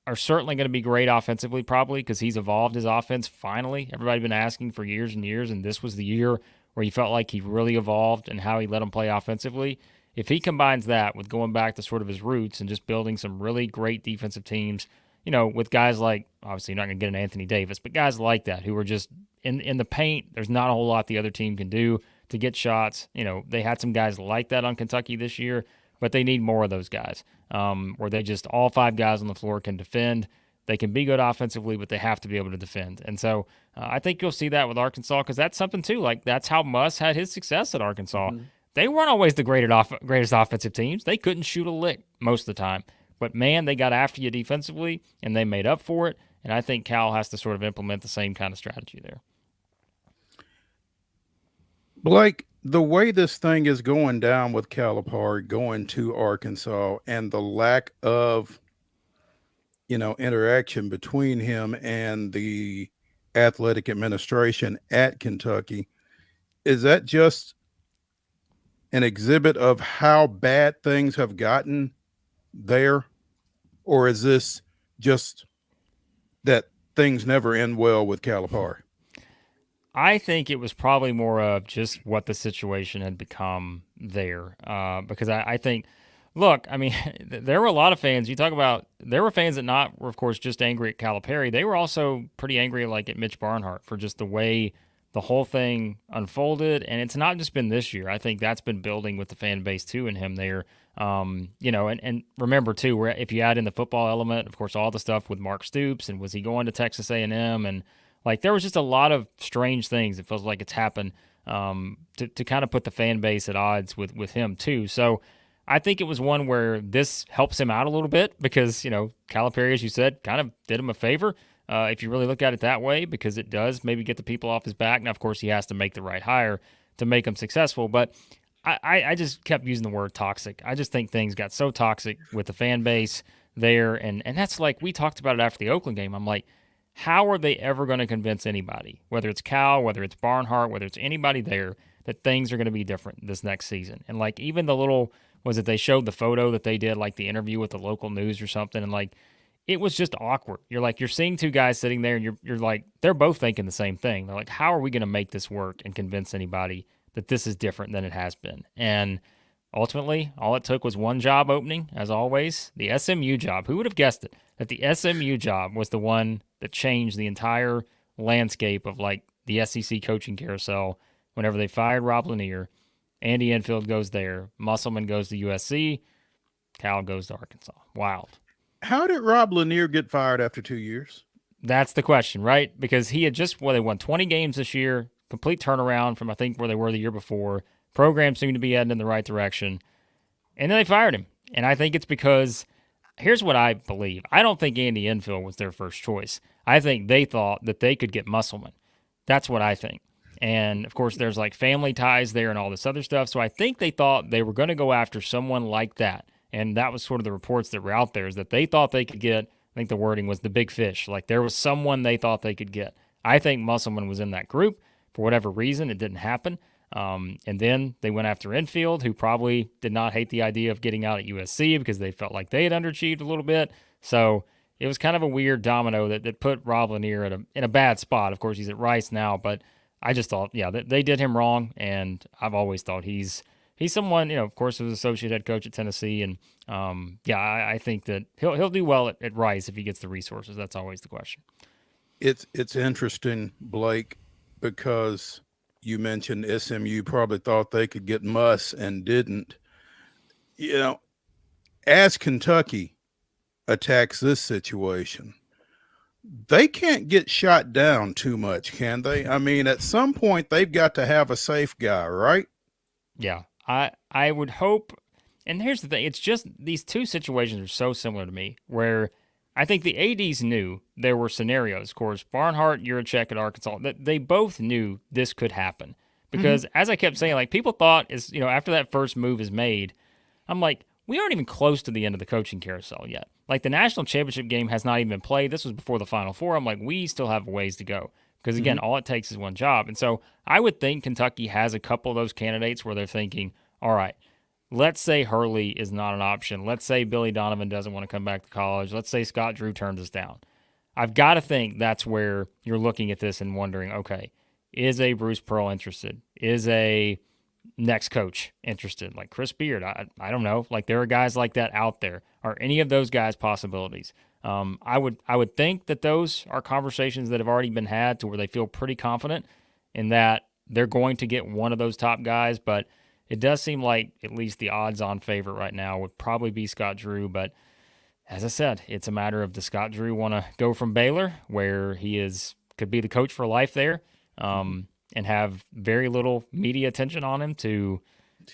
are certainly going to be great offensively, probably, because he's evolved his offense finally. Everybody's been asking for years and years, and this was the year where he felt like he really evolved and how he let them play offensively. If he combines that with going back to sort of his roots and just building some really great defensive teams, with guys like, obviously you're not going to get an Anthony Davis, but guys like that who are just in the paint, there's not a whole lot the other team can do to get shots. They had some guys like that on Kentucky this year, but they need more of those guys where they just all 5 guys on the floor can defend. They can be good offensively, but they have to be able to defend. And so I think you'll see that with Arkansas because that's something too. Like that's how Muss had his success at Arkansas. They weren't always the greatest offensive teams. They couldn't shoot a lick most of the time. But, man, they got after you defensively, and they made up for it. And I think Cal has to sort of implement the same kind of strategy there. Blake, the way this thing is going down with Calipari going to Arkansas and the lack of, interaction between him and the athletic administration at Kentucky, is that just an exhibit of how bad things have gotten there, or is this just that things never end well with Calipari? I think it was probably more of just what the situation had become there, because I think, look, I mean, there were a lot of fans. You talk about there were fans that were, of course, just angry at Calipari. They were also pretty angry, like at Mitch Barnhart, for just the way the whole thing unfolded. And it's not just been this year. I think that's been building with the fan base too in him there. And remember too, where if you add in the football element, of course, all the stuff with Mark Stoops and was he going to Texas A&M, and like there was just a lot of strange things. It feels like it's happened to kind of put the fan base at odds with him too. So I think it was one where this helps him out a little bit because, Calipari, as you said, kind of did him a favor. If you really look at it that way, because it does maybe get the people off his back. Now, of course, he has to make the right hire to make him successful, but I just kept using the word toxic. I just think things got so toxic with the fan base there, and that's like we talked about it after the Oakland game. I'm like, how are they ever going to convince anybody, whether it's Cal, whether it's Barnhart, whether it's anybody there, that things are going to be different this next season? And like even the little, was it they showed the photo that they did, like the interview with the local news or something, and like it was just awkward. You're seeing two guys sitting there, and you're like, they're both thinking the same thing. They're like, how are we going to make this work and convince anybody that this is different than it has been? And ultimately, all it took was one job opening, as always, the SMU job. Who would have guessed it? That the SMU job was the one that changed the entire landscape of like the SEC coaching carousel. Whenever they fired Rob Lanier, Andy Enfield goes there, Musselman goes to USC, Cal goes to Arkansas. Wild. How did Rob Lanier get fired after 2 years? That's the question, right? Because he had just, they won 20 games this year, complete turnaround from I think where they were the year before. Program seemed to be heading in the right direction. And then they fired him. And I think it's because, here's what I believe. I don't think Andy Enfield was their first choice. I think they thought that they could get Musselman. That's what I think. And, of course, there's like family ties there and all this other stuff. So I think they thought they were going to go after someone like that. And that was sort of the reports that were out there, is that they thought they could get, I think the wording was the big fish. Like there was someone they thought they could get. I think Musselman was in that group. For whatever reason, it didn't happen. And then they went after Enfield, who probably did not hate the idea of getting out at USC because they felt like they had underachieved a little bit. So it was kind of a weird domino that put Rob Lanier in a bad spot. Of course, he's at Rice now, but I just thought, they did him wrong, and I've always thought he's someone, of course, was associate head coach at Tennessee, and I think that he'll do well at Rice if he gets the resources. That's always the question. It's interesting, Blake, because you mentioned SMU probably thought they could get Muss and didn't. As Kentucky attacks this situation, they can't get shot down too much, can they? I mean, at some point, they've got to have a safe guy, right? Yeah, I would hope. And here's the thing. It's just these two situations are so similar to me, where I think the ADs knew there were scenarios. Of course, Barnhart, Yurachek at Arkansas, that they both knew this could happen. Because as I kept saying, like people thought after that first move is made, I'm like, we aren't even close to the end of the coaching carousel yet. Like the national championship game has not even been played. This was before the Final Four. I'm like, we still have a ways to go. Because again, all it takes is one job. And so I would think Kentucky has a couple of those candidates where they're thinking, all right, let's say Hurley is not an option. Let's say Billy Donovan doesn't want to come back to college. Let's say Scott Drew turns us down. I've got to think that's where you're looking at this and wondering, okay, is a Bruce Pearl interested? Is a next coach interested? Like Chris Beard, I don't know. Like there are guys like that out there. Are any of those guys possibilities? I would think that those are conversations that have already been had to where they feel pretty confident in that they're going to get one of those top guys, but it does seem like at least the odds-on favorite right now would probably be Scott Drew. But as I said, it's a matter of does Scott Drew want to go from Baylor, where he could be the coach for life there, and have very little media attention on him, to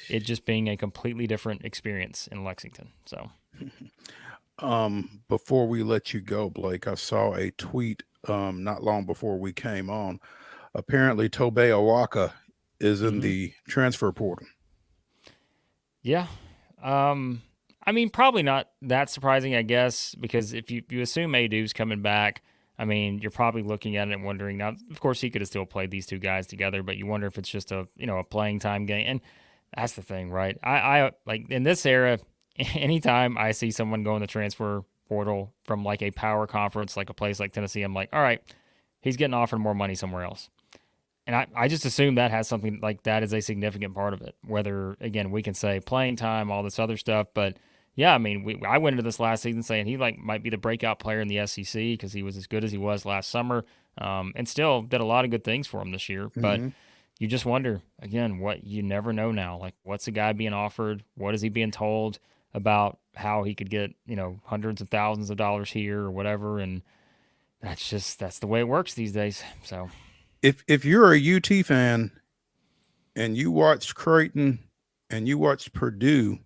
it just being a completely different experience in Lexington. So, before we let you go, Blake, I saw a tweet not long before we came on. Apparently, Tobey Awaka is in the transfer portal. Yeah. I mean, probably not that surprising, I guess, because if you assume Adu's coming back, I mean, you're probably looking at it and wondering. Now, of course, he could have still played these two guys together, but you wonder if it's just a playing time game. And that's the thing, right? I like in this era, anytime I see someone go in the transfer portal from like a power conference, like a place like Tennessee, I'm like, all right, he's getting offered more money somewhere else. And I just assume that has something like that is a significant part of it. Whether, again, we can say playing time, all this other stuff, but yeah, I mean, I went into this last season saying he might be the breakout player in the SEC because he was as good as he was last summer, and still did a lot of good things for him this year. But you just wonder, again, what you never know now. Like, what's the guy being offered? What is he being told about how he could get, hundreds of thousands of dollars here or whatever? And that's the way it works these days. So if you're a UT fan and you watched Creighton and you watched Purdue,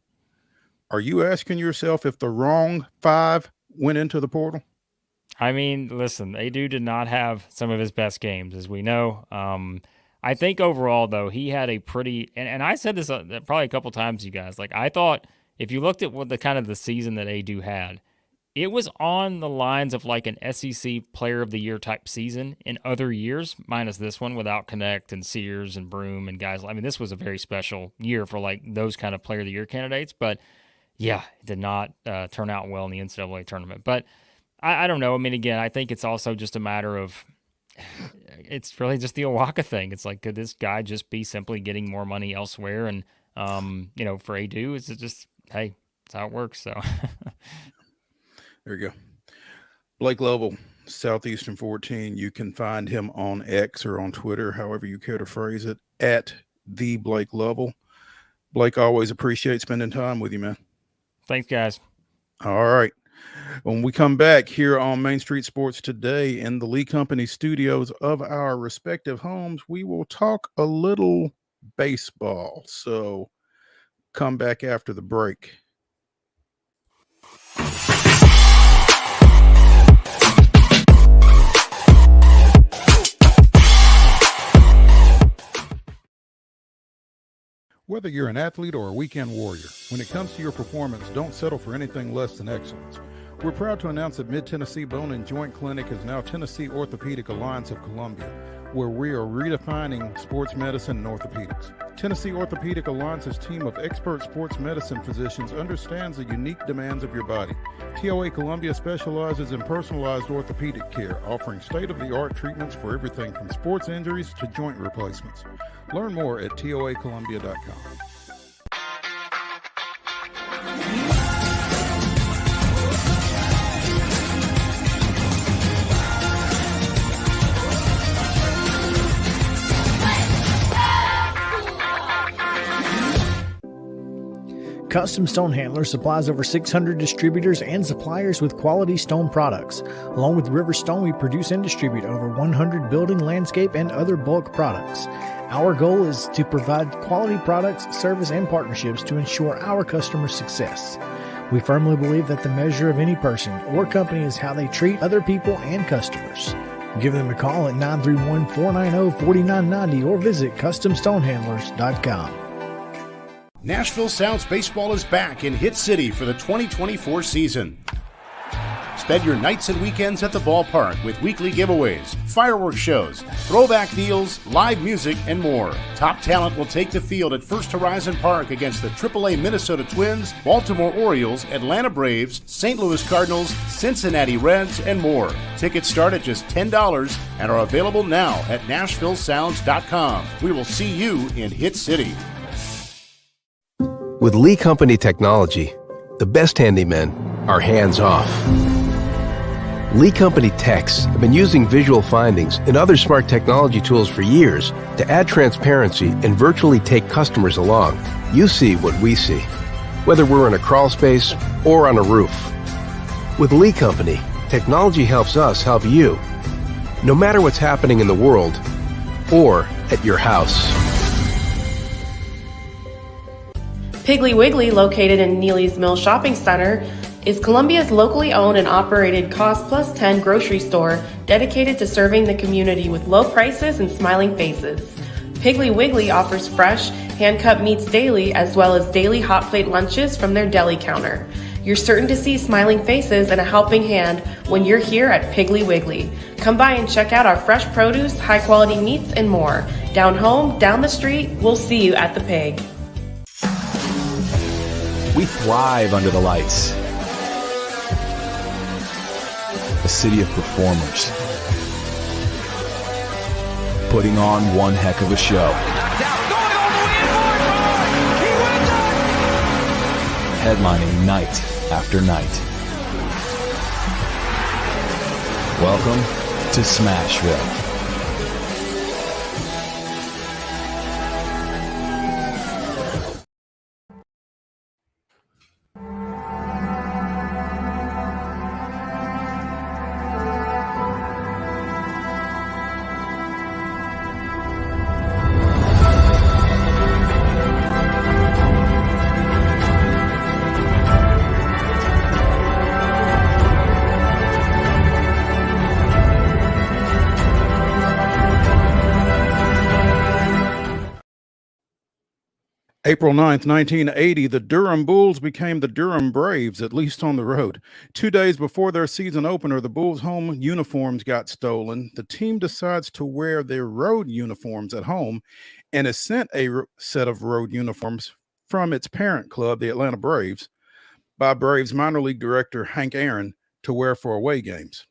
Are you asking yourself if the wrong 5 went into the portal? I mean, listen, Adu did not have some of his best games, as we know. I think overall, though, he had a pretty and I said this probably a couple times, you guys. Like, I thought if you looked at what the kind of the season that Adu had, it was on the lines of like an SEC Player of the Year type season in other years, minus this one without Connect and Sears and Broom and guys. I mean, this was a very special year for like those kind of Player of the Year candidates. But yeah, it did not turn out well in the NCAA tournament. But I don't know. I mean, again, I think it's also just a matter of it's really just the Owaka thing. It's like, could this guy just be simply getting more money elsewhere? And, for Adu, it's just, hey, that's how it works. So there you go. Blake Lovell, Southeastern 14. You can find him on X or on Twitter, however you care to phrase it, at the Blake Lovell. Blake, always appreciate spending time with you, man. Thanks, guys. All right. When we come back here on Main Street Sports Today in the Lee Company studios of our respective homes, we will talk a little baseball. So come back after the break. Whether you're an athlete or a weekend warrior, when it comes to your performance, don't settle for anything less than excellence. We're proud to announce that Mid-Tennessee Bone and Joint Clinic is now Tennessee Orthopedic Alliance of Columbia, where we are redefining sports medicine and orthopedics. Tennessee Orthopedic Alliance's team of expert sports medicine physicians understands the unique demands of your body. TOA Columbia specializes in personalized orthopedic care, offering state-of-the-art treatments for everything from sports injuries to joint replacements. Learn more at toacolumbia.com. Custom Stone Handlers supplies over 600 distributors and suppliers with quality stone products. Along with River Stone, we produce and distribute over 100 building, landscape, and other bulk products. Our goal is to provide quality products, service, and partnerships to ensure our customers' success. We firmly believe that the measure of any person or company is how they treat other people and customers. Give them a call at 931-490-4990 or visit CustomStonehandlers.com. Nashville Sounds Baseball is back in Hit City for the 2024 season. Spend your nights and weekends at the ballpark with weekly giveaways, fireworks shows, throwback deals, live music, and more. Top talent will take the field at First Horizon Park against the AAA Minnesota Twins, Baltimore Orioles, Atlanta Braves, St. Louis Cardinals, Cincinnati Reds, and more. Tickets start at just $10 and are available now at NashvilleSounds.com. We will see you in Hit City. With Lee Company technology, the best handymen are hands-off. Lee Company techs have been using visual findings and other smart technology tools for years to add transparency and virtually take customers along. You see what we see, whether we're in a crawl space or on a roof. With Lee Company, technology helps us help you, no matter what's happening in the world or at your house. Piggly Wiggly, located in Neely's Mill Shopping Center, is Columbia's locally owned and operated Cost Plus 10 grocery store dedicated to serving the community with low prices and smiling faces. Piggly Wiggly offers fresh, hand-cut meats daily as well as daily hot plate lunches from their deli counter. You're certain to see smiling faces and a helping hand when you're here at Piggly Wiggly. Come by and check out our fresh produce, high-quality meats, and more. Down home, down the street, we'll see you at the Pig. We thrive under the lights. A city of performers. Putting on one heck of a show. Headlining night after night. Welcome to Smashville. April 9th, 1980, the Durham Bulls became the Durham Braves, at least on the road. 2 days before their season opener, the Bulls' home uniforms got stolen. The team decides to wear their road uniforms at home and is sent a set of road uniforms from its parent club, the Atlanta Braves, by Braves minor league director Hank Aaron to wear for away games.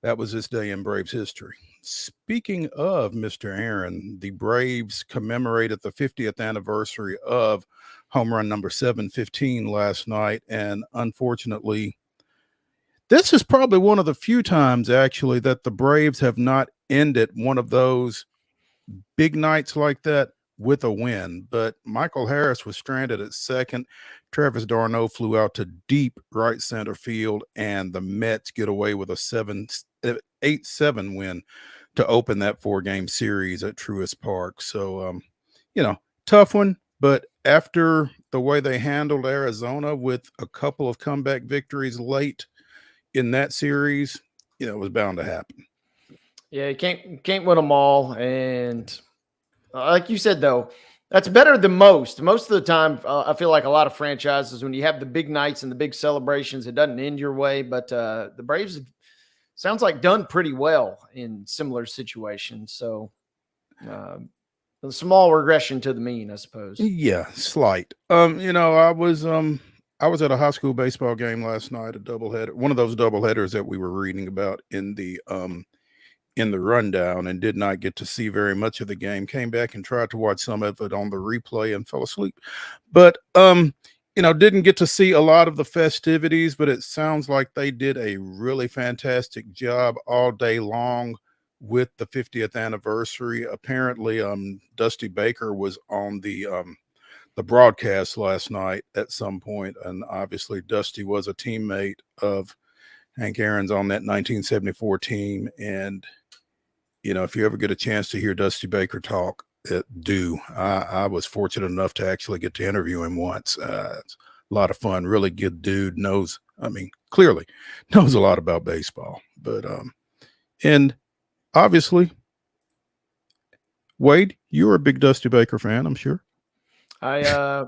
That was this day in Braves history. Speaking of Mr. Aaron, the Braves commemorated the 50th anniversary of home run number 715 last night. And unfortunately, this is probably one of the few times actually that the Braves have not ended one of those big nights like that with a win. But Michael Harris was stranded at second. Travis d'Arnaud flew out to deep right center field, and the Mets get away with a 8-7 win to open that 4-game series at Truist Park. So, tough one. But after the way they handled Arizona with a couple of comeback victories late in that series, it was bound to happen. Yeah, you can't win them all. And like you said, though, that's better than most. Most of the time, I feel like a lot of franchises, when you have the big nights and the big celebrations, it doesn't end your way. But the Braves sounds like done pretty well in similar situations. So a small regression to the mean, I suppose. Yeah, slight. I was at a high school baseball game last night, a doubleheader, one of those doubleheaders that we were reading about in the rundown, and did not get to see very much of the game. Came back and tried to watch some of it on the replay and fell asleep. But didn't get to see a lot of the festivities, but it sounds like they did a really fantastic job all day long with the 50th anniversary. Apparently, Dusty Baker was on the broadcast last night at some point, and obviously Dusty was a teammate of Hank Aaron's on that 1974 team. And if you ever get a chance to hear Dusty Baker talk, do. I was fortunate enough to actually get to interview him once. It's a lot of fun. Really good dude. Clearly knows a lot about baseball. But and obviously, Wade, you're a big Dusty Baker fan, I'm sure. I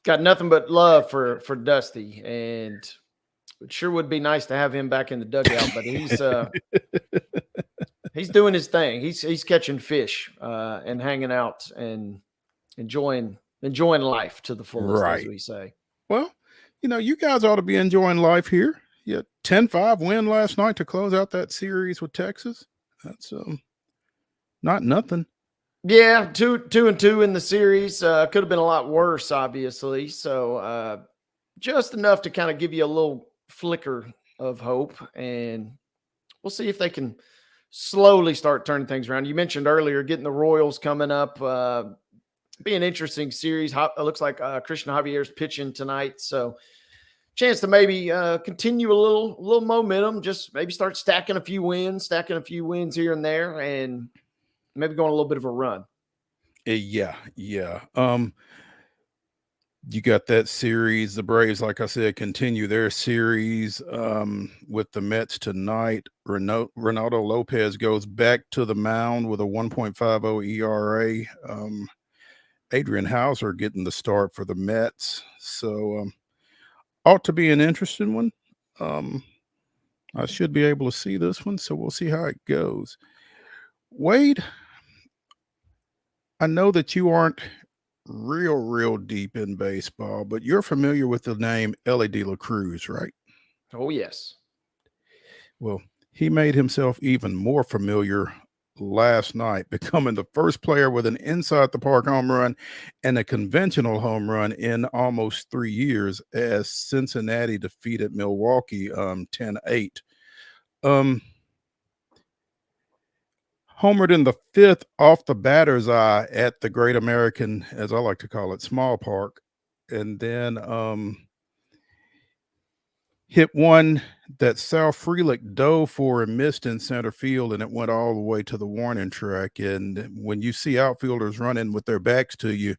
got nothing but love for Dusty, and it sure would be nice to have him back in the dugout. But he's doing his thing. He's catching fish and hanging out and enjoying life to the fullest, right, as we say. Well, you guys ought to be enjoying life here. Yeah, 10-5 win last night to close out that series with Texas. That's not nothing. Yeah, 2-2 in the series. Could have been a lot worse, obviously. So just enough to kind of give you a little flicker of hope, and we'll see if they can slowly start turning things around. You mentioned earlier getting the Royals coming up. Be an interesting series. It looks like Christian Javier's pitching tonight, so chance to maybe continue a little momentum. Just maybe start stacking a few wins here and there, and maybe go on a little bit of a run. Yeah. You got that series. The Braves, like I said, continue their series with the Mets tonight. Ronaldo Lopez goes back to the mound with a 1.50 ERA. Adrian Hauser getting the start for the Mets. So ought to be an interesting one. I should be able to see this one, so we'll see how it goes. Wade, I know that you aren't real deep in baseball, but you're familiar with the name Ellie De La Cruz, right? Oh, yes. Well, he made himself even more familiar last night, becoming the first player with an inside the park home run and a conventional home run in almost 3 years as Cincinnati defeated Milwaukee 10-8. Homered in the fifth off the batter's eye at the Great American, as I like to call it, Small Park, and then hit one that Sal Frelick dove for and missed in center field, and it went all the way to the warning track. And when you see outfielders running with their backs to you,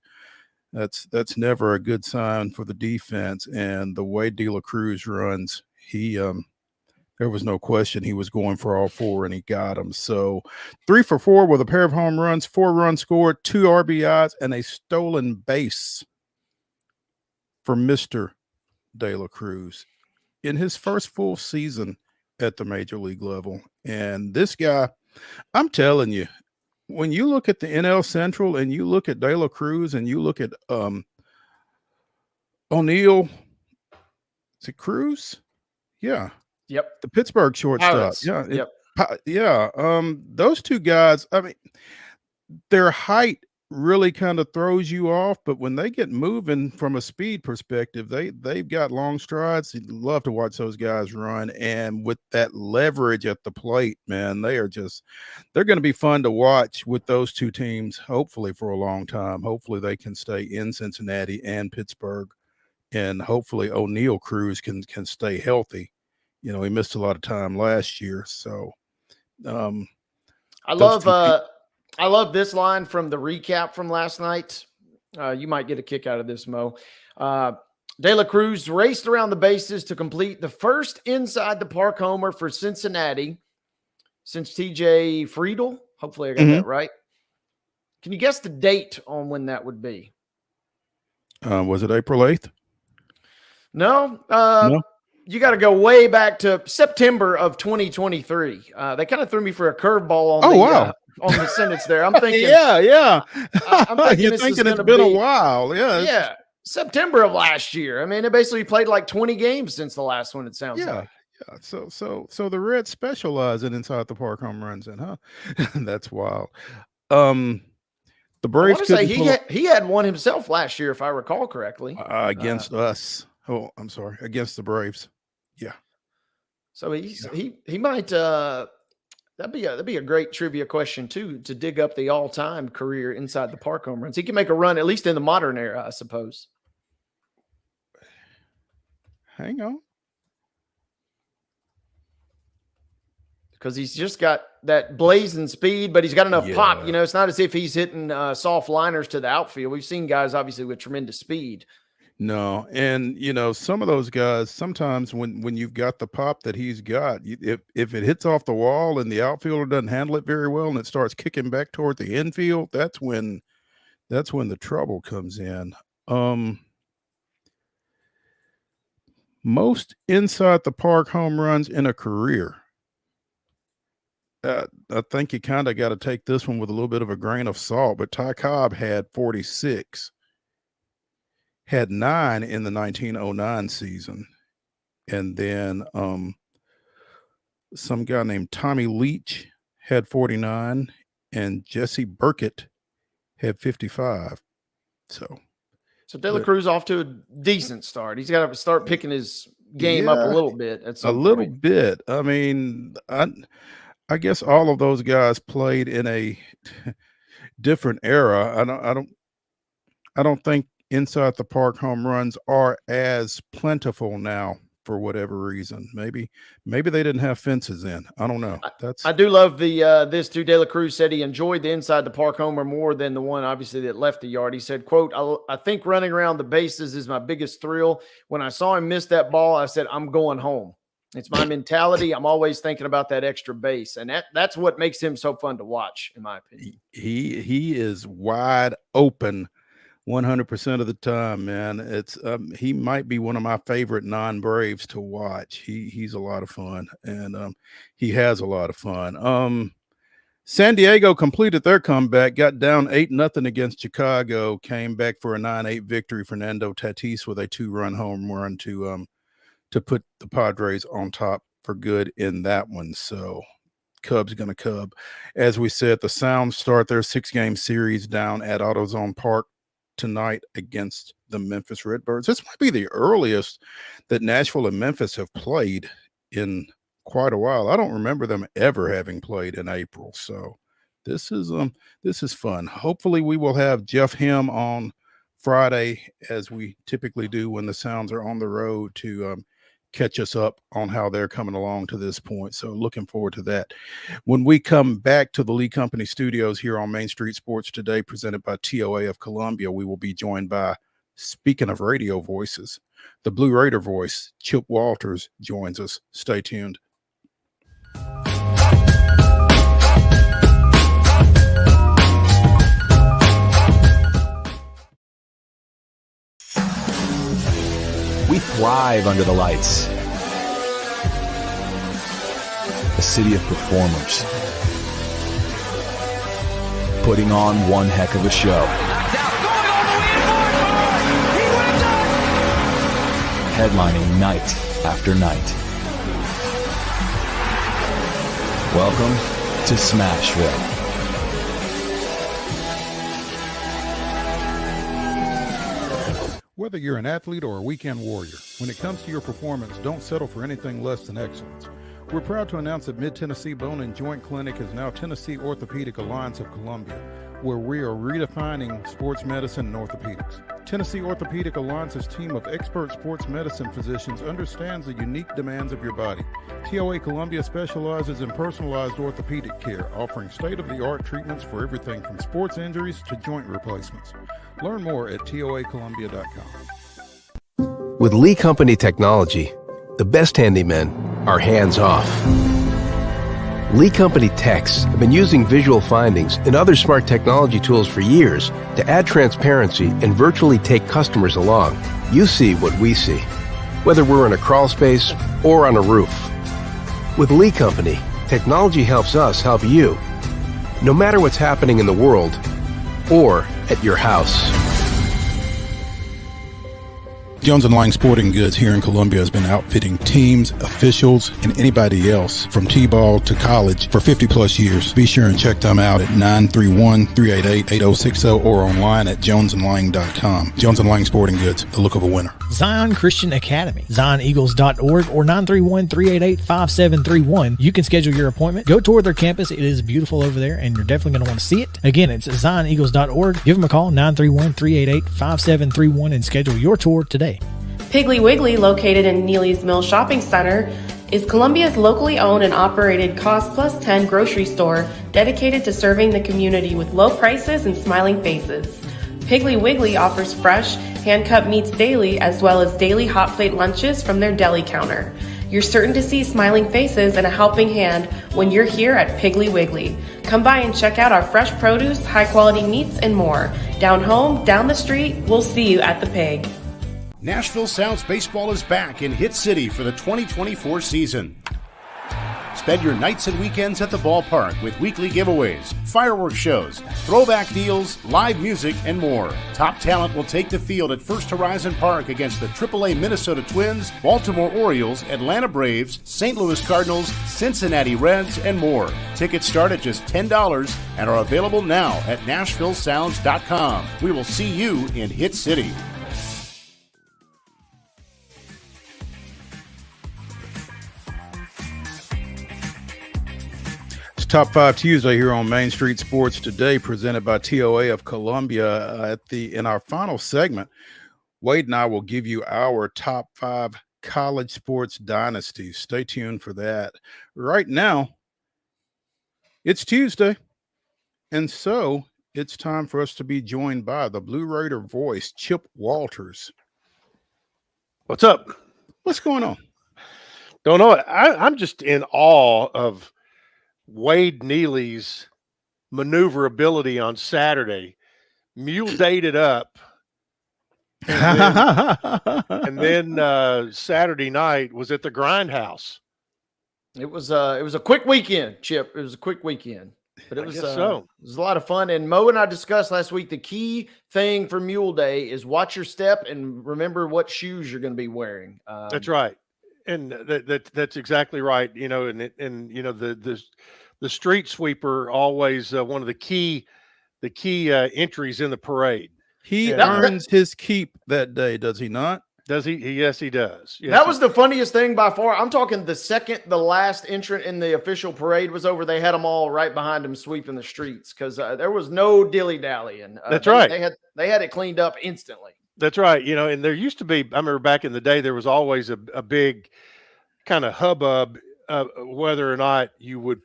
that's never a good sign for the defense. And the way De La Cruz runs, he There was no question he was going for all four, and he got them. So 3 for 4 with a pair of home runs, 4 runs scored, 2 RBIs, and a stolen base for Mr. De La Cruz in his first full season at the major league level. And this guy, I'm telling you, when you look at the NL Central and you look at De La Cruz and you look at O'Neill, is it Cruz? Yeah. Yep. The Pittsburgh shortstop. Pilots. Yeah. Yep. Those two guys, I mean, their height really kind of throws you off, but when they get moving from a speed perspective, they've got long strides. You'd love to watch those guys run, and with that leverage at the plate, man, they're going to be fun to watch with those two teams, hopefully for a long time. Hopefully they can stay in Cincinnati and Pittsburgh, and hopefully O'Neill Cruz can stay healthy. You know, he missed a lot of time last year, so I love this line from the recap from last night. You might get a kick out of this, Mo. De La Cruz raced around the bases to complete the first inside the park homer for Cincinnati since TJ Friedel. Hopefully I got that right. Can you guess the date on when that would be? Was it April 8th? No. No. You got to go way back to September of 2023. They kind of threw me for a curveball on on the sentence there. I'm thinking, yeah. I'm thinking You're thinking it's been a while. Yeah. September of last year. I mean, it basically played like 20 games since the last one, it sounds like. Yeah. So the Reds specialize in inside the park home runs, and that's wild. The Braves he had one himself last year, if I recall correctly, against us. Oh, I'm sorry, against the Braves. Yeah. So he might. That'd be a great trivia question too, to dig up the all-time career inside the park home runs. He can make a run, at least in the modern era, I suppose. Hang on. Because he's just got that blazing speed, but he's got enough pop. You know, it's not as if he's hitting soft liners to the outfield. We've seen guys obviously with tremendous speed. No, and you know, some of those guys, sometimes when you've got the pop that he's got, if it hits off the wall and the outfielder doesn't handle it very well and it starts kicking back toward the infield, that's when the trouble comes in. Most inside the park home runs in a career. I think you kind of got to take this one with a little bit of a grain of salt, but Ty Cobb had 46. Had 9 in the 1909 season. And then some guy named Tommy Leach had 49, and Jesse Burkett had 55. So De La Cruz off to a decent start. He's got to start picking his game up a little bit. Bit. I mean, I guess all of those guys played in a different era. I don't think inside the park home runs are as plentiful now for whatever reason. Maybe they didn't have fences in. I don't know. I do love this too. De La Cruz said he enjoyed the inside the park homer more than the one obviously that left the yard. He said, quote, I think running around the bases is my biggest thrill. When I saw him miss that ball, I said, I'm going home. It's my mentality. I'm always thinking about that extra base, and that's what makes him so fun to watch, in my opinion. He is wide open 100% of the time, man. It's he might be one of my favorite non-Braves to watch. He's a lot of fun, and he has a lot of fun. San Diego completed their comeback, got down 8-0 against Chicago, came back for a 9-8 victory. Fernando Tatis with a 2-run home run to put the Padres on top for good in that one. So Cubs going to Cub. As we said, the Sounds start their 6-game series down at AutoZone Park tonight against the Memphis Redbirds. This might be the earliest that Nashville and Memphis have played in quite a while. I don't remember them ever having played in April. So this is fun. Hopefully we will have Jeff Hem on Friday, as we typically do when the Sounds are on the road, to catch us up on how they're coming along to this point. So looking forward to that. When we come back to the Lee Company studios here on Main Street Sports Today, presented by TOA of Columbia, we will be joined by, speaking of radio voices, the Blue Raider voice, Chip Walters, joins us. Stay tuned. thrive under the lights. A city of performers, putting on one heck of a show. Headlining night after night. Welcome to Smashville. Whether you're an athlete or a weekend warrior, when it comes to your performance, don't settle for anything less than excellence. We're proud to announce that Mid-Tennessee Bone and Joint Clinic is now Tennessee Orthopedic Alliance of Columbia, where we are redefining sports medicine and orthopedics. Tennessee Orthopedic Alliance's team of expert sports medicine physicians understands the unique demands of your body. TOA Columbia specializes in personalized orthopedic care, offering state-of-the-art treatments for everything from sports injuries to joint replacements. Learn more at toacolumbia.com. With Lee Company technology, the best handymen are hands-off. Lee Company techs have been using visual findings and other smart technology tools for years to add transparency and virtually take customers along. You see what we see, whether we're in a crawl space or on a roof. With Lee Company, technology helps us help you, no matter what's happening in the world or at your house. Jones & Lang Sporting Goods here in Columbia has been outfitting teams, officials, and anybody else from T-ball to college for 50 plus years. Be sure and check them out at 931-388-8060 or online at jonesandlang.com. Jones & Lang Sporting Goods, the look of a winner. Zion Christian Academy, zioneagles.org or 931-388-5731. You can schedule your appointment. Go tour their campus. It is beautiful over there, and you're definitely going to want to see it. Again, it's zioneagles.org. Give them a call, 931-388-5731, and schedule your tour today. Piggly Wiggly, located in Neely's Mill Shopping Center, is Columbia's locally owned and operated Cost Plus 10 grocery store dedicated to serving the community with low prices and smiling faces. Piggly Wiggly offers fresh, hand-cut meats daily as well as daily hot plate lunches from their deli counter. You're certain to see smiling faces and a helping hand when you're here at Piggly Wiggly. Come by and check out our fresh produce, high-quality meats, and more. Down home, down the street, we'll see you at the Pig. Nashville Sounds Baseball is back in Hit City for the 2024 season. Spend your nights and weekends at the ballpark with weekly giveaways, fireworks shows, throwback deals, live music, and more. Top talent will take the field at First Horizon Park against the AAA Minnesota Twins, Baltimore Orioles, Atlanta Braves, St. Louis Cardinals, Cincinnati Reds, and more. Tickets start at just $10 and are available now at NashvilleSounds.com. We will see you in Hit City. Top 5 Tuesday here on Main Street Sports Today, presented by TOA of Columbia. In our final segment, Wade and I will give you our top 5 college sports dynasties. Stay tuned for that. Right now, it's Tuesday, and so it's time for us to be joined by the Blue Raider voice, Chip Walters. What's up? What's going on? Don't know. I'm just in awe of Wade Neely's maneuverability on Saturday. Mule dated up, and then Saturday night was at the Grindhouse. It was a quick weekend, Chip. It was a quick weekend, but it was a lot of fun. And Mo and I discussed last week the key thing for Mule Day is watch your step and remember what shoes you're going to be wearing. That's right. And that's exactly right. You know, and you know, the street sweeper always one of the key entries in the parade. He earns his keep that day, does he not? Does he? Yes, he does. Yes, that was the funniest thing by far. I'm talking the last entrant in the official parade was over. They had them all right behind him sweeping the streets because there was no dilly-dallying. That's right. They had it cleaned up instantly. That's right. You know, and there used to be, I remember back in the day, there was always a big kind of hubbub whether or not you would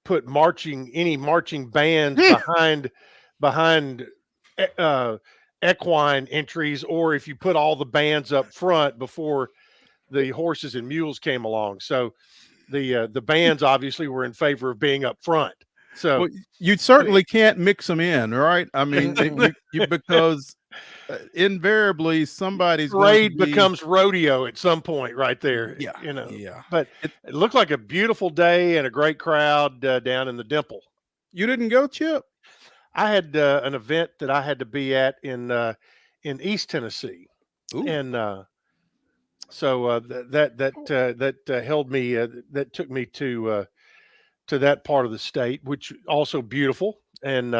put any marching bands behind equine entries, or if you put all the bands up front before the horses and mules came along. So the bands obviously were in favor of being up front. So you certainly can't mix them in, right? I mean, because invariably somebody's going to Parade be. becomes rodeo at some point right there, Yeah, yeah. But it looked like a beautiful day and a great crowd down in the Dimple. You didn't go, Chip? I had an event that I had to be at in East Tennessee. Ooh. And so that held me. That took me to that part of the state, which also beautiful. And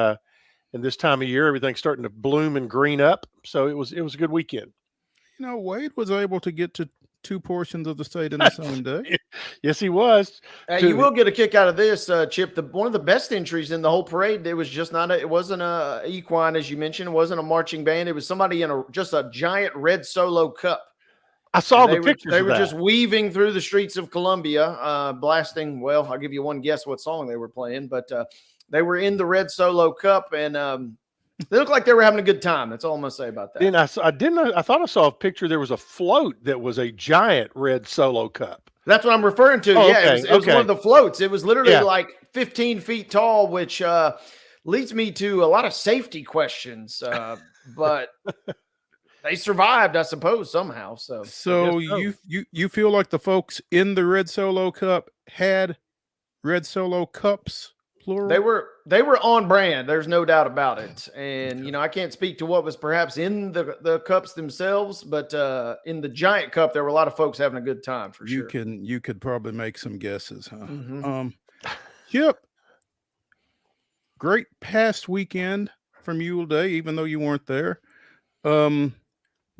this time of year, everything's starting to bloom and green up. So it was a good weekend. Wade was able to get to 2 portions of the state in the same day. Yes, he was. You will get a kick out of this, Chip. One of the best entries in the whole parade. It was just not. It wasn't a equine, as you mentioned. It wasn't a marching band. It was somebody in just a giant red solo cup. I saw the pictures. They were just weaving through the streets of Columbia, blasting. Well, I'll give you one guess what song they were playing, but they were in the red solo cup, and they looked like they were having a good time. That's all I'm going to say about that. Then I thought I saw a picture. There was a float that was a giant red solo cup. That's what I'm referring to. Oh, yeah, okay, it was one of the floats. It was literally like 15 feet tall, which leads me to a lot of safety questions. But they survived, I suppose, somehow. So you feel like the folks in the red solo cup had red solo cups, plural? They were on brand. There's no doubt about it. And I can't speak to what was perhaps in the cups themselves, but in the giant cup, there were a lot of folks having a good time for sure. You could probably make some guesses, huh? Mm-hmm. Chip, great past weekend from Yule Day, even though you weren't there.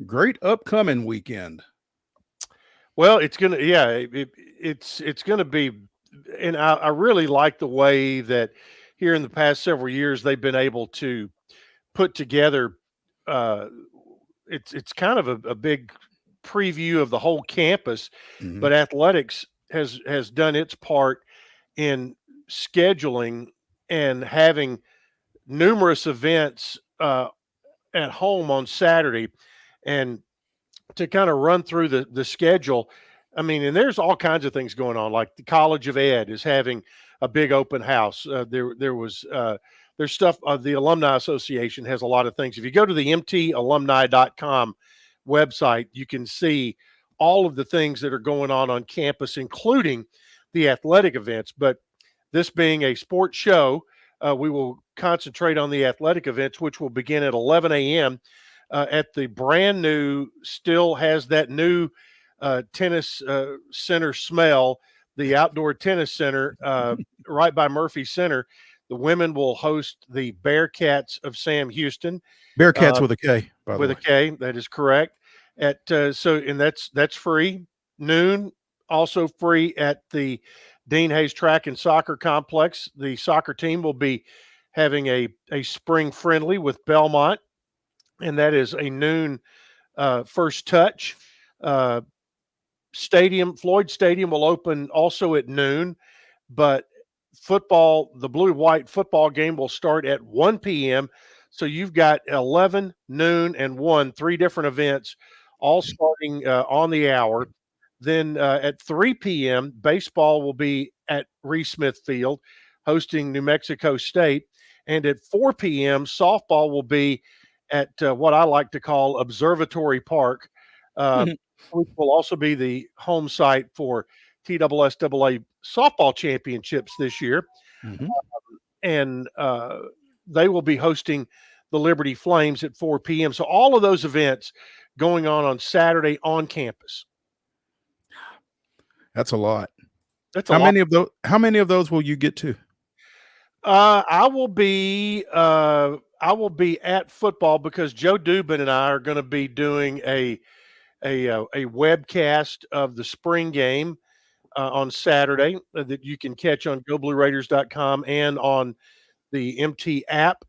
Great upcoming weekend. Well, it's gonna be, and I really like the way that here in the past several years they've been able to put together. It's kind of a big preview of the whole campus, but athletics has done its part in scheduling and having numerous events at home on Saturday, and to kind of run through the schedule. I mean, and there's all kinds of things going on. Like the College of Ed is having a big open house. There's stuff. The Alumni Association has a lot of things. If you go to the mtalumni.com website, you can see all of the things that are going on campus, including the athletic events. But this being a sports show, we will concentrate on the athletic events, which will begin at 11 a.m. At the brand new, still has that new tennis center smell, the outdoor tennis center right by Murphy Center. The women will host the Bearcats of Sam Houston. Bearcats with a K, by the way. With a K, that is correct. And that's free. Noon, also free at the Dean Hayes Track and Soccer Complex. The soccer team will be having a spring friendly with Belmont, and that is a noon first touch. Floyd Stadium will open also at noon, but the blue-white football game will start at 1 p.m. So you've got 11, noon, and 1, 3 different events, all starting on the hour. Then at 3 p.m., baseball will be at Reese Smith Field, hosting New Mexico State. And at 4 p.m., softball will be at what I like to call Observatory Park, which will also be the home site for TSSAA softball championships this year. And they will be hosting the Liberty Flames at 4 p.m. So all of those events going on Saturday on campus. That's a lot. That's a lot. How many of those will you get to? I will be at football because Joe Dubin and I are going to be doing a webcast of the spring game on Saturday that you can catch on GoBlueRaiders.com and on the MT app.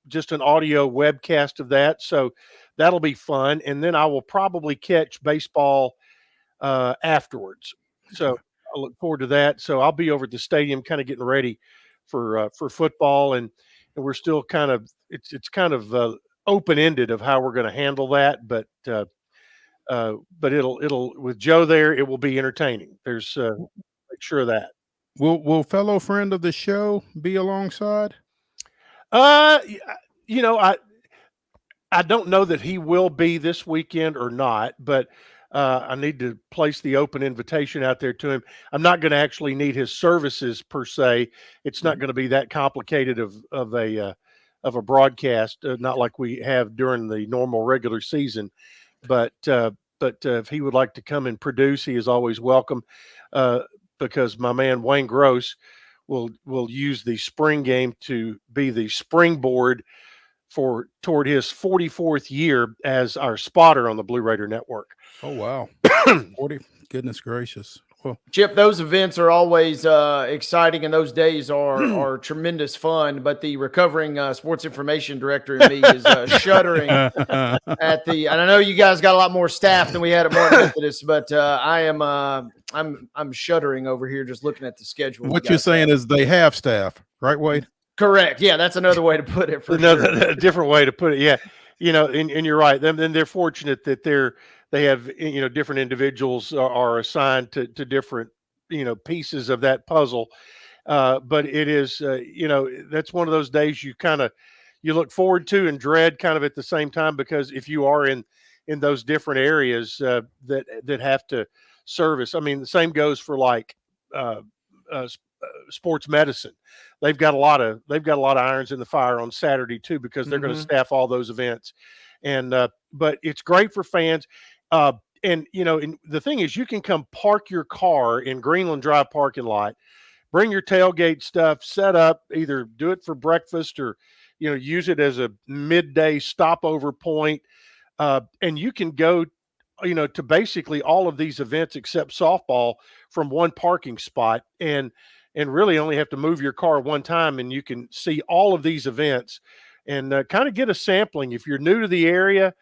Just an audio webcast of that, so that'll be fun. And then I will probably catch baseball afterwards. So I look forward to that. So I'll be over at the stadium, kind of getting ready for football, and we're still kind of it's kind of open ended of how we're going to handle that, but it'll with Joe there, it will be entertaining. There's make sure of that. Will fellow friend of the show be alongside? I don't know that he will be this weekend or not, but I need to place the open invitation out there to him. I'm not going to actually need his services per se. It's not going to be that complicated of a broadcast, not like we have during the normal regular season. But if he would like to come and produce, he is always welcome. Because my man Wayne Gross will use the spring game to be the springboard toward his 44th year as our spotter on the Blue Raider Network. Oh, wow. 40, goodness gracious. Well, Chip, those events are always exciting, and those days are tremendous fun. But the recovering sports information director in me is shuddering at the. And I know you guys got a lot more staff than we had at Martin Methodist, but I'm shuddering over here just looking at the schedule. What you're saying is they have staff, right, Wade? Correct. Yeah, that's another way to put it. For sure. A different way to put it. Yeah, and you're right. Then they're fortunate that they have different individuals are assigned to different pieces of that puzzle. But it is that's one of those days you look forward to and dread kind of at the same time, because if you are in those different areas that have to service. I mean, the same goes for like sports medicine. They've got a lot of irons in the fire on Saturday too, because they're going to staff all those events. And but it's great for fans. And the thing is, you can come park your car in Greenland Drive parking lot, bring your tailgate stuff, set up, either do it for breakfast or use it as a midday stopover point, and you can go to basically all of these events except softball from one parking spot, and really only have to move your car one time, and you can see all of these events and kind of get a sampling. If you're new to the area,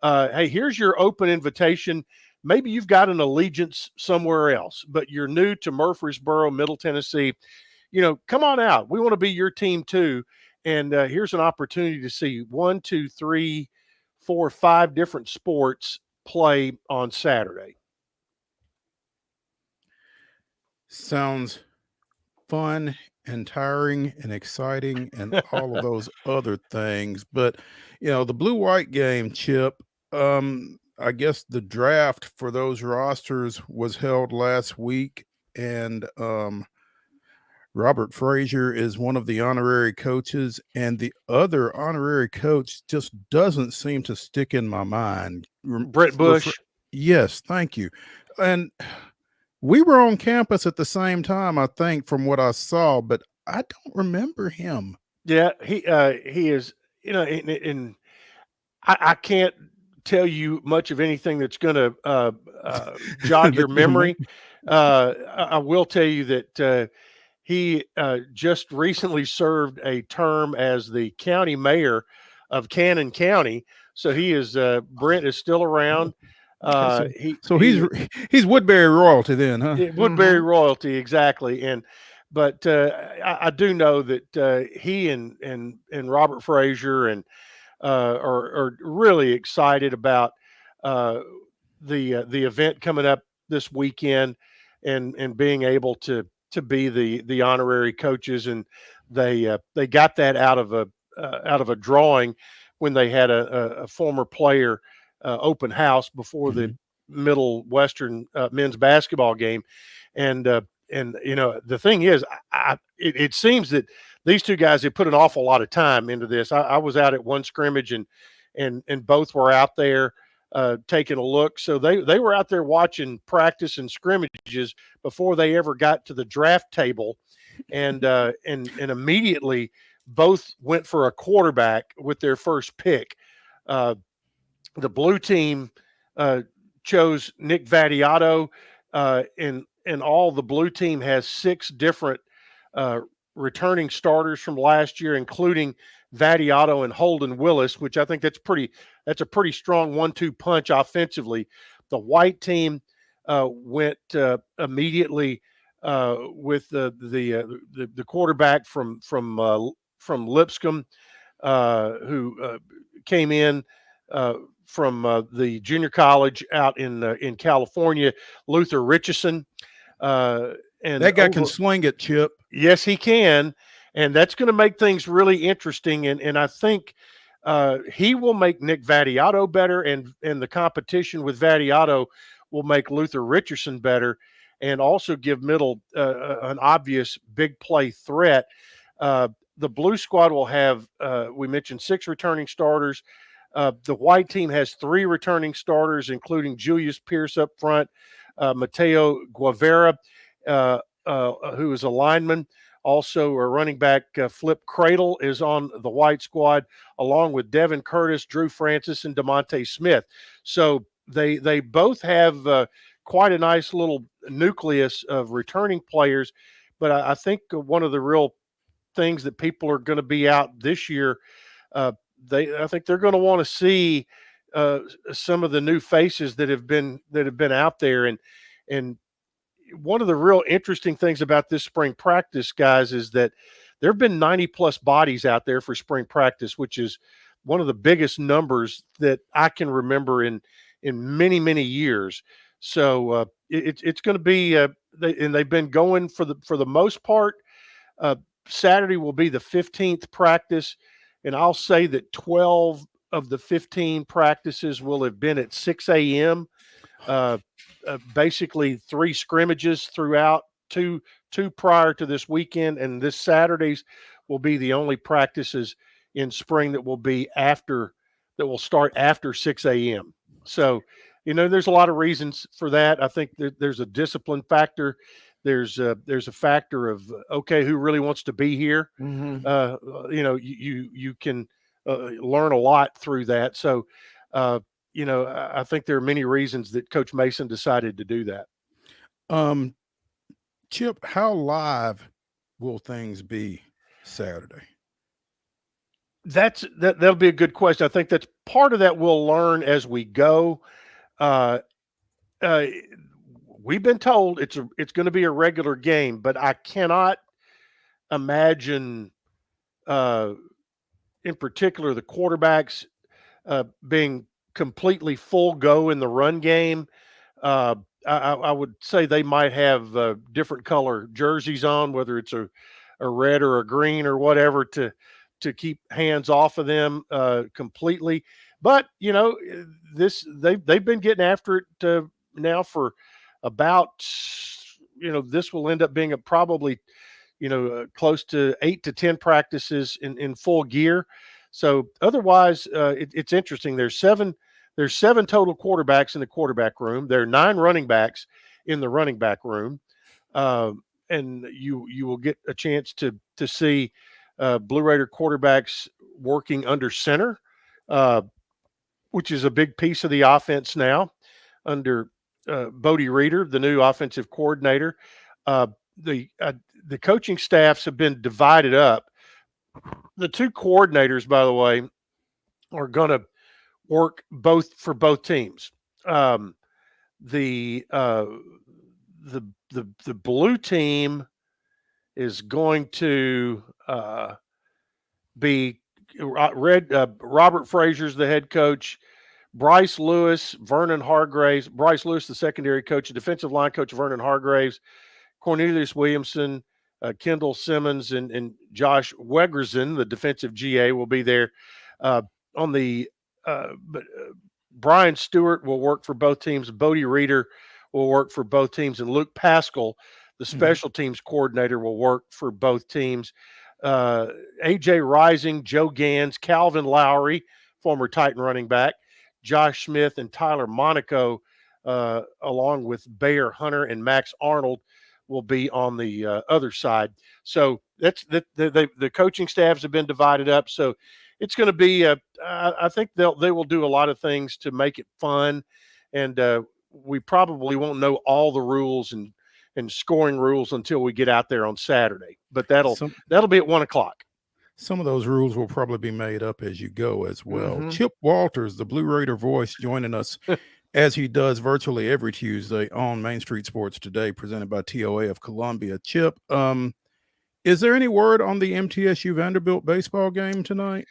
hey, here's your open invitation. Maybe you've got an allegiance somewhere else, but you're new to Murfreesboro, Middle Tennessee. Come on out. We want to be your team too. And here's an opportunity to see 1, 2, 3, 4, 5 different sports play on Saturday. Sounds fun and tiring and exciting and all of those other things. But, the blue-white game, Chip, I guess the draft for those rosters was held last week, and Robert Frazier is one of the honorary coaches, and the other honorary coach just doesn't seem to stick in my mind. Brett Bush. Yes, thank you. And we were on campus at the same time, I think, from what I saw, but I don't remember him. Yeah, he is, and I can't tell you much of anything that's going to jog your memory. I will tell you that he just recently served a term as the county mayor of Cannon County. So he is Brent is still around. He's Woodbury royalty then, huh? Woodbury royalty, exactly. But I do know that he and Robert Frazier and are really excited about the event coming up this weekend and being able to be the honorary coaches. And they got that out of a drawing when they had a former player open house before the Middle Western men's basketball game. And the thing is, it seems that these two guys have put an awful lot of time into this. I was out at one scrimmage and both were out there taking a look. So they were out there watching practice and scrimmages before they ever got to the draft table, and immediately both went for a quarterback with their first pick. The blue team chose Nick Vattiato, and all the blue team has 6 different returning starters from last year, including Vattiato and Holden Willis, which I think that's a pretty strong 1-2 punch offensively. The white team went immediately with the quarterback from Lipscomb, who came in from the junior college out in California, Luther Richardson. And that guy can swing it, Chip. Yes, he can. And that's going to make things really interesting. And I think he will make Nick Vattiato better, and the competition with Vattiato will make Luther Richardson better, and also give Middle an obvious big play threat. The blue squad will have, we mentioned 6 returning starters. The white team has 3 returning starters, including Julius Pierce up front, Mateo Guevara, who is a lineman. Also, a running back, Flip Cradle, is on the white squad, along with Devin Curtis, Drew Francis, and DeMonte Smith. So they both have quite a nice little nucleus of returning players. But I think one of the real things that people are going to be out this year, I think they're going to want to see some of the new faces that have been out there, and one of the real interesting things about this spring practice, guys, is that there have been 90 plus bodies out there for spring practice, which is one of the biggest numbers that I can remember in many, many years. So it's going to be, and they've been going for the most part. Saturday will be the 15th practice, and I'll say that 12 of the 15 practices will have been at 6 a.m. Basically 3 scrimmages throughout, two prior to this weekend, and this Saturday's will be the only practices in spring that will start after 6 a.m. So, there's a lot of reasons for that. I think there's a discipline factor. There's a factor of, okay, who really wants to be here? Mm-hmm. You can learn a lot through that. So, I think there are many reasons that Coach Mason decided to do that. Chip, how live will things be Saturday? That'll be a good question. I think that's part of that we'll learn as we go. We've been told it's going to be a regular game, but I cannot imagine, in particular, the quarterbacks being completely full go in the run game. I would say they might have different color jerseys on, whether it's a red or a green or whatever, to keep hands off of them completely. But they've been getting after it now for about this will end up being probably close to 8 to 10 practices in full gear. So otherwise, it's interesting. There's seven total quarterbacks in the quarterback room. There are 9 running backs in the running back room, and you will get a chance to see Blue Raider quarterbacks working under center, which is a big piece of the offense now under Bodie Reeder, the new offensive coordinator. The coaching staffs have been divided up. The 2 coordinators, by the way, are going to work for both teams. The blue team is going to be Robert Frazier's the head coach, Bryce Lewis, Vernon Hargraves, Bryce Lewis, the secondary coach, the defensive line coach, Vernon Hargraves, Cornelius Williamson, Kendall Simmons, and Josh Wegerson, the defensive GA, will be there. Brian Stewart will work for both teams. Bodie Reeder will work for both teams, and Luke Pascal, the special teams coordinator, will work for both teams. AJ Rising, Joe Gans, Calvin Lowry, former Titan running back, Josh Smith, and Tyler Monaco, along with Bayer Hunter and Max Arnold, will be on the other side. So that's the coaching staffs have been divided up. So it's going to be I think they will do a lot of things to make it fun, and we probably won't know all the rules and scoring rules until we get out there on Saturday. But that'll be at 1:00. Some of those rules will probably be made up as you go as well. Chip Walters, the Blue Raider voice, joining us as he does virtually every Tuesday on Main Street Sports Today, presented by TOA of Columbia. Chip, is there any word on the MTSU Vanderbilt baseball game tonight?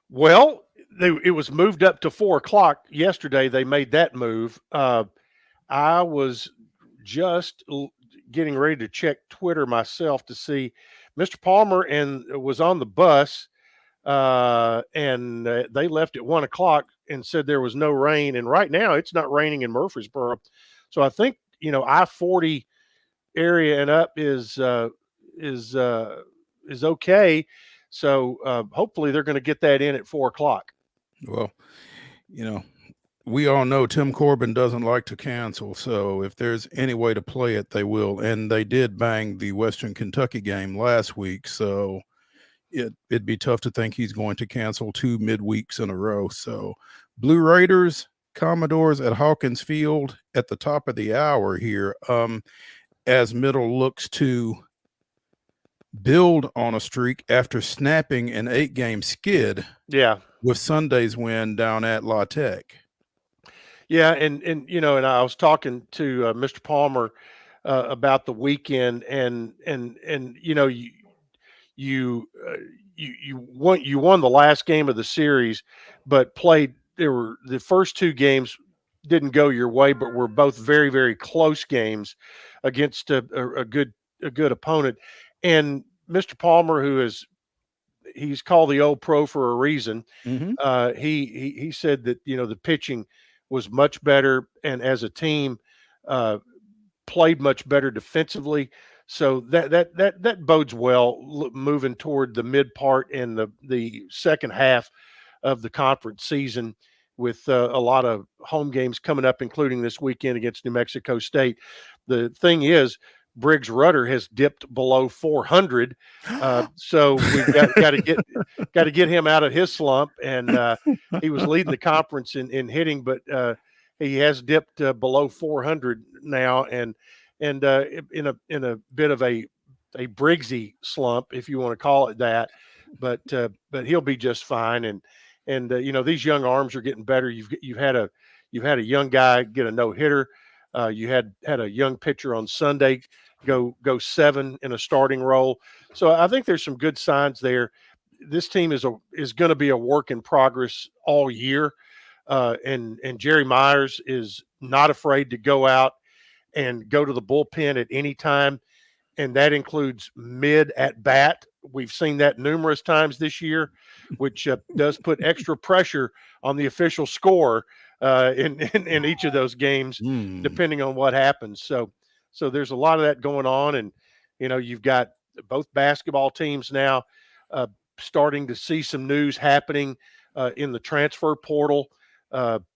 Well, it was moved up to 4:00 yesterday. They made that move. I was just getting ready to check Twitter myself to see Mr. Palmer was on the bus and they left at 1 o'clock and said there was no rain. And right now it's not raining in Murfreesboro. So I think, I-40 area and up is okay. So hopefully they're going to get that in at 4 o'clock. Well, we all know Tim Corbin doesn't like to cancel. So if there's any way to play it, they will. And they did bang the Western Kentucky game last week. So it'd be tough to think he's going to cancel 2 midweeks in a row. So Blue Raiders, Commodores at Hawkins Field at the top of the hour here, as Middle looks to build on a streak after snapping an 8-game skid. Yeah. With Sunday's win down at La Tech. Yeah, and I was talking to Mr. Palmer about the weekend, and you won the last game of the series, but the first 2 games didn't go your way, but were both very, very close games against a good opponent. And Mr. Palmer, he's called the old pro for a reason. Mm-hmm. He said that the pitching was much better, and as a team played much better defensively. So that bodes well moving toward the mid part and the second half of the conference season, with a lot of home games coming up, including this weekend against New Mexico State. The thing is, Briggs Rudder has dipped below 400, so we've got to get him out of his slump. And he was leading the conference in hitting, but he has dipped below 400 now, and in a bit of a Briggsy slump, if you want to call it that. But he'll be just fine. And these young arms are getting better. You've had a young guy get a no-hitter. You had a young pitcher on Sunday go 7 in a starting role. So I think there's some good signs there. This team is going to be a work in progress all year. And Jerry Myers is not afraid to go out and go to the bullpen at any time. And that includes mid at bat. We've seen that numerous times this year, which does put extra pressure on the official score in each of those games, depending on what happens. So there's a lot of that going on. And, you've got both basketball teams now starting to see some news happening in the transfer portal.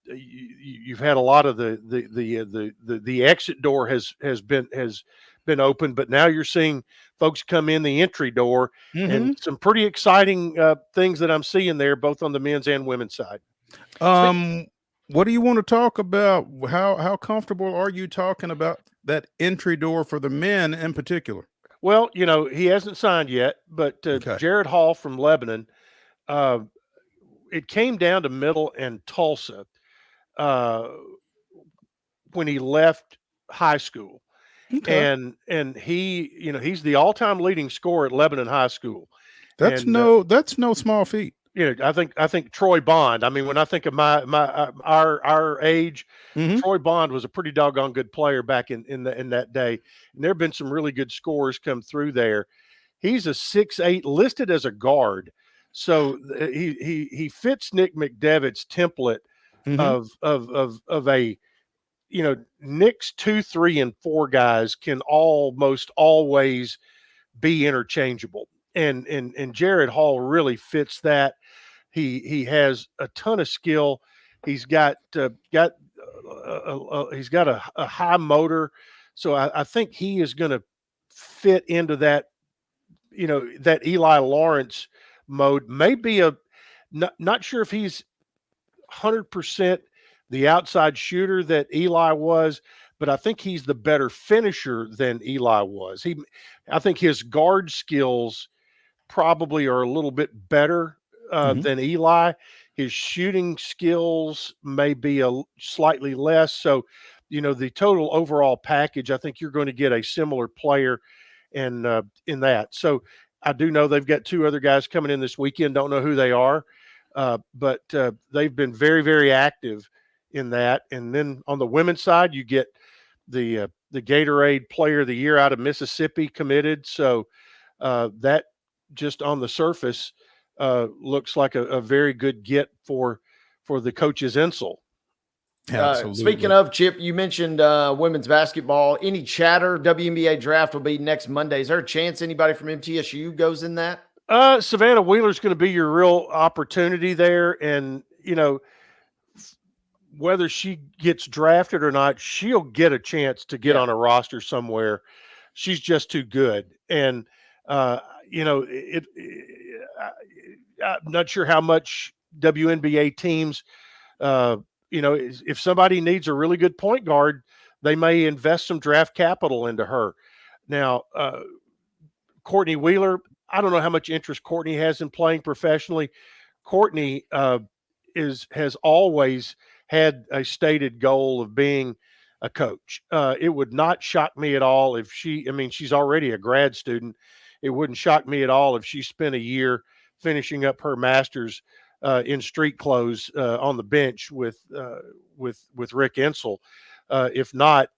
You've had a lot of the exit door has been open, but now you're seeing folks come in the entry door, and some pretty exciting things that I'm seeing there, both on the men's and women's side. What do you want to talk about? How comfortable are you talking about that entry door for the men in particular? Well, he hasn't signed yet, but Jared Hall from Lebanon, it came down to Middle and Tulsa when he left high school. Okay. And he, he's the all-time leading scorer at Lebanon High School. That's no small feat. I think Troy Bond. I mean, when I think of our age, Troy Bond was a pretty doggone good player back in that day. And there have been some really good scorers come through there. He's a 6'8", listed as a guard, so he fits Nick McDevitt's template of a Nick's 2, 3, and 4 guys can almost always be interchangeable. And Jared Hall really fits that. He has a ton of skill. He's got a high motor, so I think he is going to fit into that. That Eli Lawrence mode. Maybe not sure if he's 100% the outside shooter that Eli was, but I think he's the better finisher than Eli was. I think his guard skills probably are a little bit better than Eli. His shooting skills may be slightly less. So, the total overall package, I think you're going to get a similar player in that. So I do know they've got 2 other guys coming in this weekend. Don't know who they are, but they've been very, very active in that. And then on the women's side, you get the Gatorade Player of the Year out of Mississippi committed. So that just on the surface looks like a very good get for the coach's Insel. Absolutely. Speaking of, Chip, you mentioned women's basketball. Any chatter? WNBA draft will be next Monday. Is there a chance anybody from MTSU goes in that? Savannah Wheeler's going to be your real opportunity there. And, whether she gets drafted or not, she'll get a chance to get on a roster somewhere. She's just too good. And, I'm not sure how much WNBA teams, if somebody needs a really good point guard, they may invest some draft capital into her. Now, Courtney Wheeler, I don't know how much interest Courtney has in playing professionally. Courtney has always had a stated goal of being a coach. It would not shock me at all if she's already a grad student. It wouldn't shock me at all if she spent a year finishing up her master's in street clothes on the bench with Rick Insel. If not,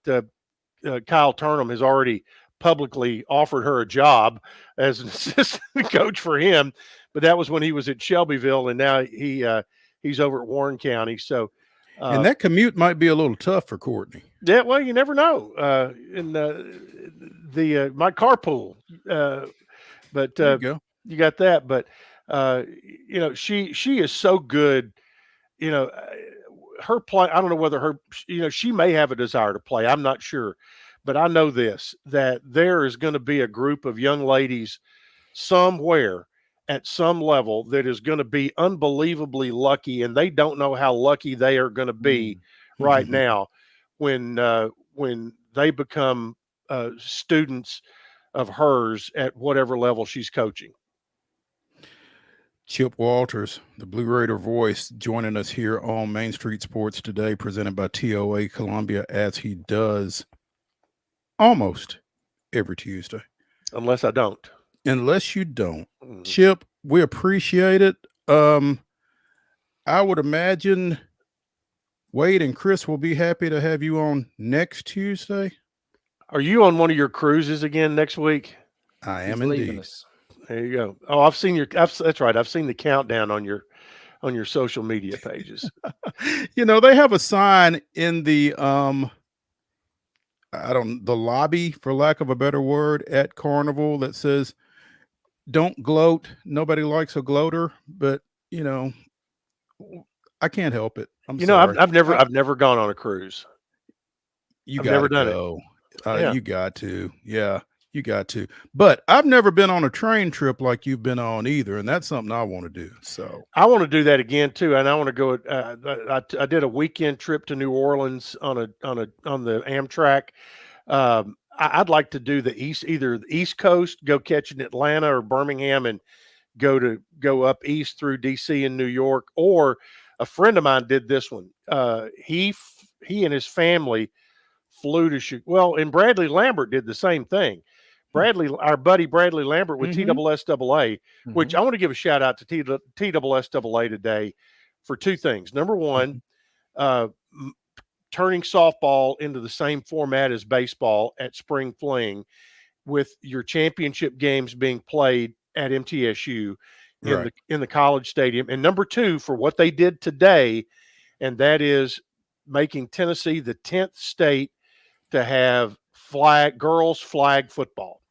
Kyle Turnham has already publicly offered her a job as an assistant coach for him, but that was when he was at Shelbyville, and now he's over at Warren County. So, and that commute might be a little tough for Courtney. Yeah, well, you never know. My carpool, but there you go. You got that. But she is so good. Her play. I don't know whether she may have a desire to play. I'm not sure, but I know this, that there is going to be a group of young ladies somewhere at some level that is going to be unbelievably lucky, and they don't know how lucky they are going to be right now when they become students of hers at whatever level she's coaching. Chip Walters, the Blue Raider voice, joining us here on Main Street Sports today, presented by TOA Columbia, as he does almost every Tuesday. Unless I don't. Unless you don't. Chip, we appreciate it. I would imagine Wade and Chris will be happy to have you on next Tuesday. Are you on one of your cruises again next week? I am indeed. There you go. Oh, I've seen that's right. I've seen the countdown on your social media pages. They have a sign in the the lobby, for lack of a better word, at Carnival that says, "Don't gloat. Nobody likes a gloater." But I can't help it. I'm sorry. I've never gone on a cruise. I've never done it. You got to. Yeah, you got to. But I've never been on a train trip like you've been on either, and that's something I want to do. So I want to do that again too, and I want to go. I did a weekend trip to New Orleans on the Amtrak. I'd like to do either the East Coast, go catch in Atlanta or Birmingham, and go up east through DC and New York. Or a friend of mine did this one. He and his family flew to and Bradley Lambert did the same thing. Our buddy Bradley Lambert with TSSAA, which I want to give a shout out to TSSAA today for two things. Number one, turning softball into the same format as baseball at Spring Fling, with your championship games being played at MTSU in the college stadium. And number two, for what they did today, and that is making Tennessee the 10th state to have girls flag football,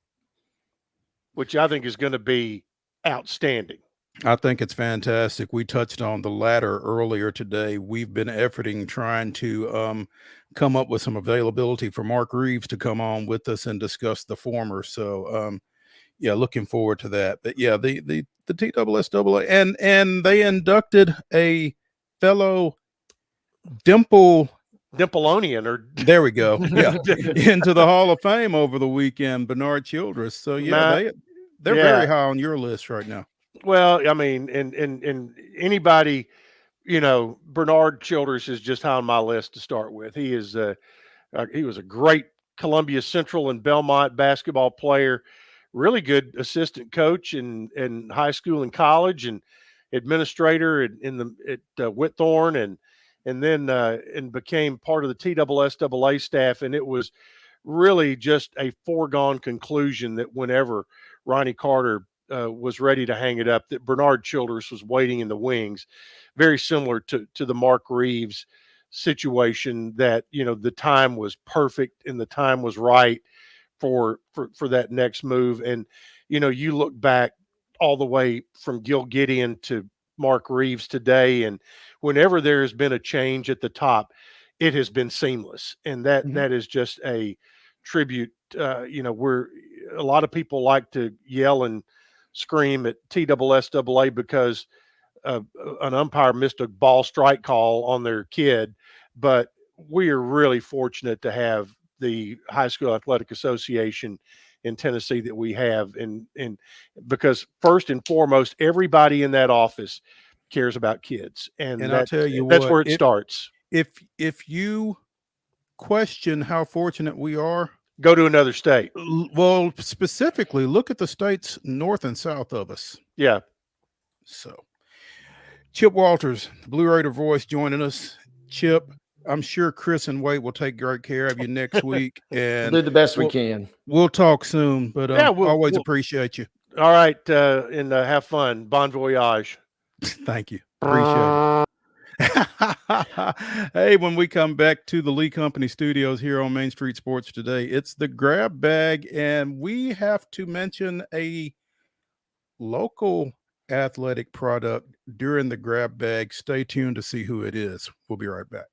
which I think is going to be outstanding. I think it's fantastic. We touched on the latter earlier today. We've been efforting, trying to come up with some availability for Mark Reeves to come on with us and discuss the former. So, looking forward to that. But yeah, the TSSAA, and they inducted a fellow Dimpleonian, or there we go. Yeah, into the Hall of Fame over the weekend, Bernard Childress. So yeah, they're very high on your list right now. Well, I mean, and anybody, Bernard Childress is just high on my list to start with. He was a great Columbia Central and Belmont basketball player, really good assistant coach in high school and college, and administrator at Whitthorne, and then and became part of the TSSAA staff. And it was really just a foregone conclusion that whenever Ronnie Carter was ready to hang it up, that Bernard Childress was waiting in the wings, very similar to the Mark Reeves situation, that, the time was perfect and the time was right for that next move. And, you look back all the way from Gil Gideon to Mark Reeves today, and whenever there has been a change at the top, it has been seamless. And that is just a tribute. Where a lot of people like to yell and scream at TSSAA because an umpire missed a ball strike call on their kid, but we are really fortunate to have the High School Athletic Association in Tennessee that we have, and because first and foremost, everybody in that office cares about kids, and I'll tell you that's what, where it starts. If you question how fortunate we are, go to another state. Well, specifically, look at the states north and south of us. Yeah. So, Chip Walters, the Blue Raider voice, joining us. Chip, I'm sure Chris and Wade will take great care of you next week, and we'll do the best we can. We'll talk soon, but always appreciate you. All right, and have fun. Bon voyage. Thank you. Appreciate it. Hey, when we come back to the Lee Company studios here on Main Street Sports Today, it's the Grab Bag, and we have to mention a local athletic product during the Grab Bag. Stay tuned to see who it is. We'll be right back.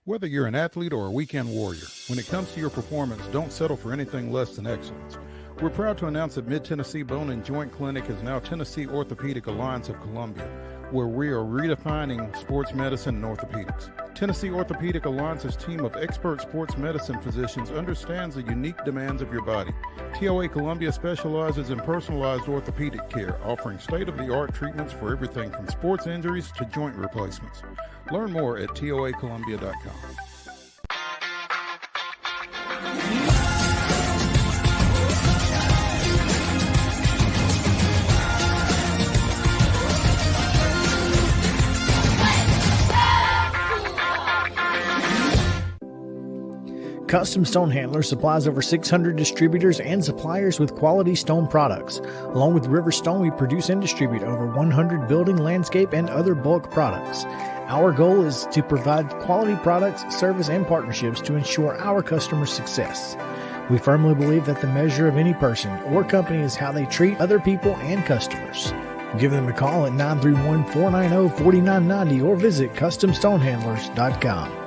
Whether you're an athlete or a weekend warrior, when it comes to your performance, don't settle for anything less than excellence. We're proud to announce that Mid-Tennessee Bone and Joint Clinic is now Tennessee Orthopedic Alliance of Columbia, where we are redefining sports medicine and orthopedics. Tennessee Orthopedic Alliance's team of expert sports medicine physicians understands the unique demands of your body. TOA Columbia specializes in personalized orthopedic care, offering state-of-the-art treatments for everything from sports injuries to joint replacements. Learn more at toacolumbia.com. Custom Stone Handler supplies over 600 distributors and suppliers with quality stone products. Along with River Stone, we produce and distribute over 100 building, landscape, and other bulk products. Our goal is to provide quality products, service, and partnerships to ensure our customers' success. We firmly believe that the measure of any person or company is how they treat other people and customers. Give them a call at 931-490-4990 or visit CustomStonehandlers.com.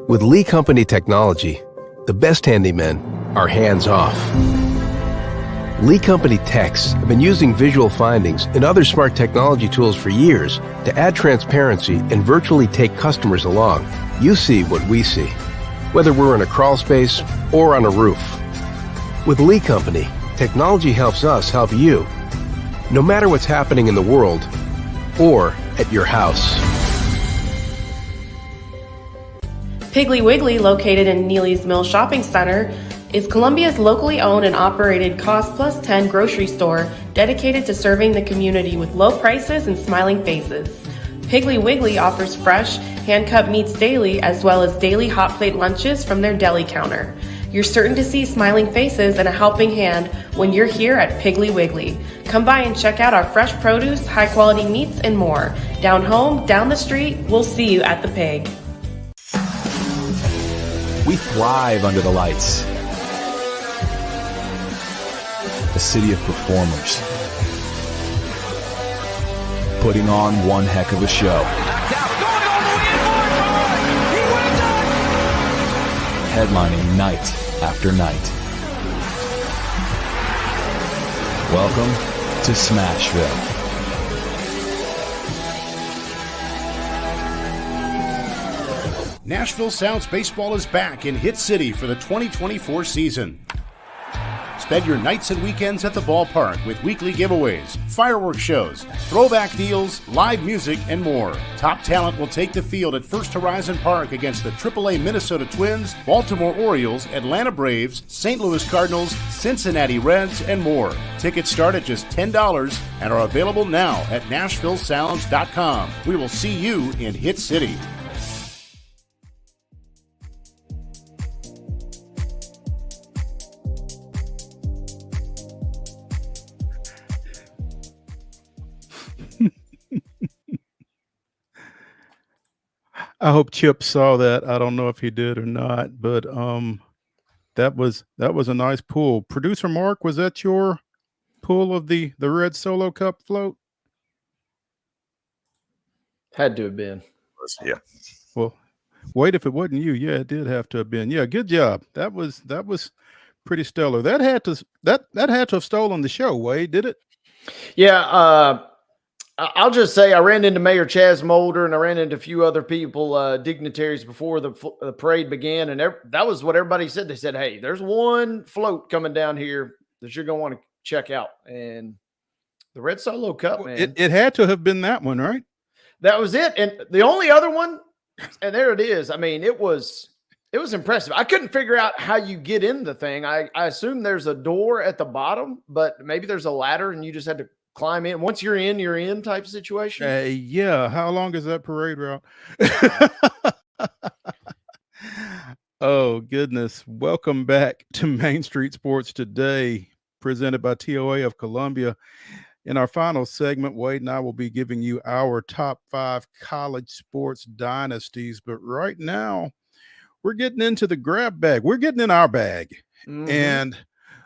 With Lee Company technology, the best handymen are hands-off. Lee Company techs have been using visual findings and other smart technology tools for years to add transparency and virtually take customers along. You see what we see, whether we're in a crawl space or on a roof. With Lee Company, technology helps us help you, no matter what's happening in the world or at your house. Piggly Wiggly, located in Neely's Mill Shopping Center, is Columbia's locally owned and operated Cost Plus 10 grocery store dedicated to serving the community with low prices and smiling faces. Piggly Wiggly offers fresh, hand-cut meats daily, as well as daily hot plate lunches from their deli counter. You're certain to see smiling faces and a helping hand when you're here at Piggly Wiggly. Come by and check out our fresh produce, high-quality meats, and more. Down home, down the street, we'll see you at the Pig. We thrive under the lights. A city of performers, putting on one heck of a show. Headlining night after night. Welcome to Smashville. Nashville Sounds Baseball is back in Hit City for the 2024 season. Spend your nights and weekends at the ballpark with weekly giveaways, fireworks shows, throwback deals, live music, and more. Top talent will take the field at First Horizon Park against the AAA Minnesota Twins, Baltimore Orioles, Atlanta Braves, St. Louis Cardinals, Cincinnati Reds, and more. Tickets start at just $10 and are available now at NashvilleSounds.com. We will see you in Hit City. I hope Chip saw that. I don't know if he did or not, but that was a nice pull. Producer Mark, was that your pull of the Red Solo Cup float? Had to have been. Yeah. Well, wait, if it wasn't you, yeah, it did have to have been. Yeah, good job. That was pretty stellar. That had to have stolen the show, Wade, did it? Yeah, I'll just say I ran into Mayor Chaz Mulder and I ran into a few other people, dignitaries before the parade began. And that was what everybody said. They said, hey, there's one float coming down here that you're going to want to check out. And the Red Solo Cup, man. It had to have been that one, right? That was it. And the only other one, and there it is. I mean, it was impressive. I couldn't figure out how you get in the thing. I assume there's a door at the bottom, but maybe there's a ladder and you just had to climb in. Once you're in type situation. Yeah. How long is that parade route? Oh, goodness. Welcome back to Main Street Sports Today, presented by TOA of Columbia. In our final segment, Wade and I will be giving you our top 5 college sports dynasties. But right now, we're getting into the grab bag. We're getting in our bag. Mm-hmm. And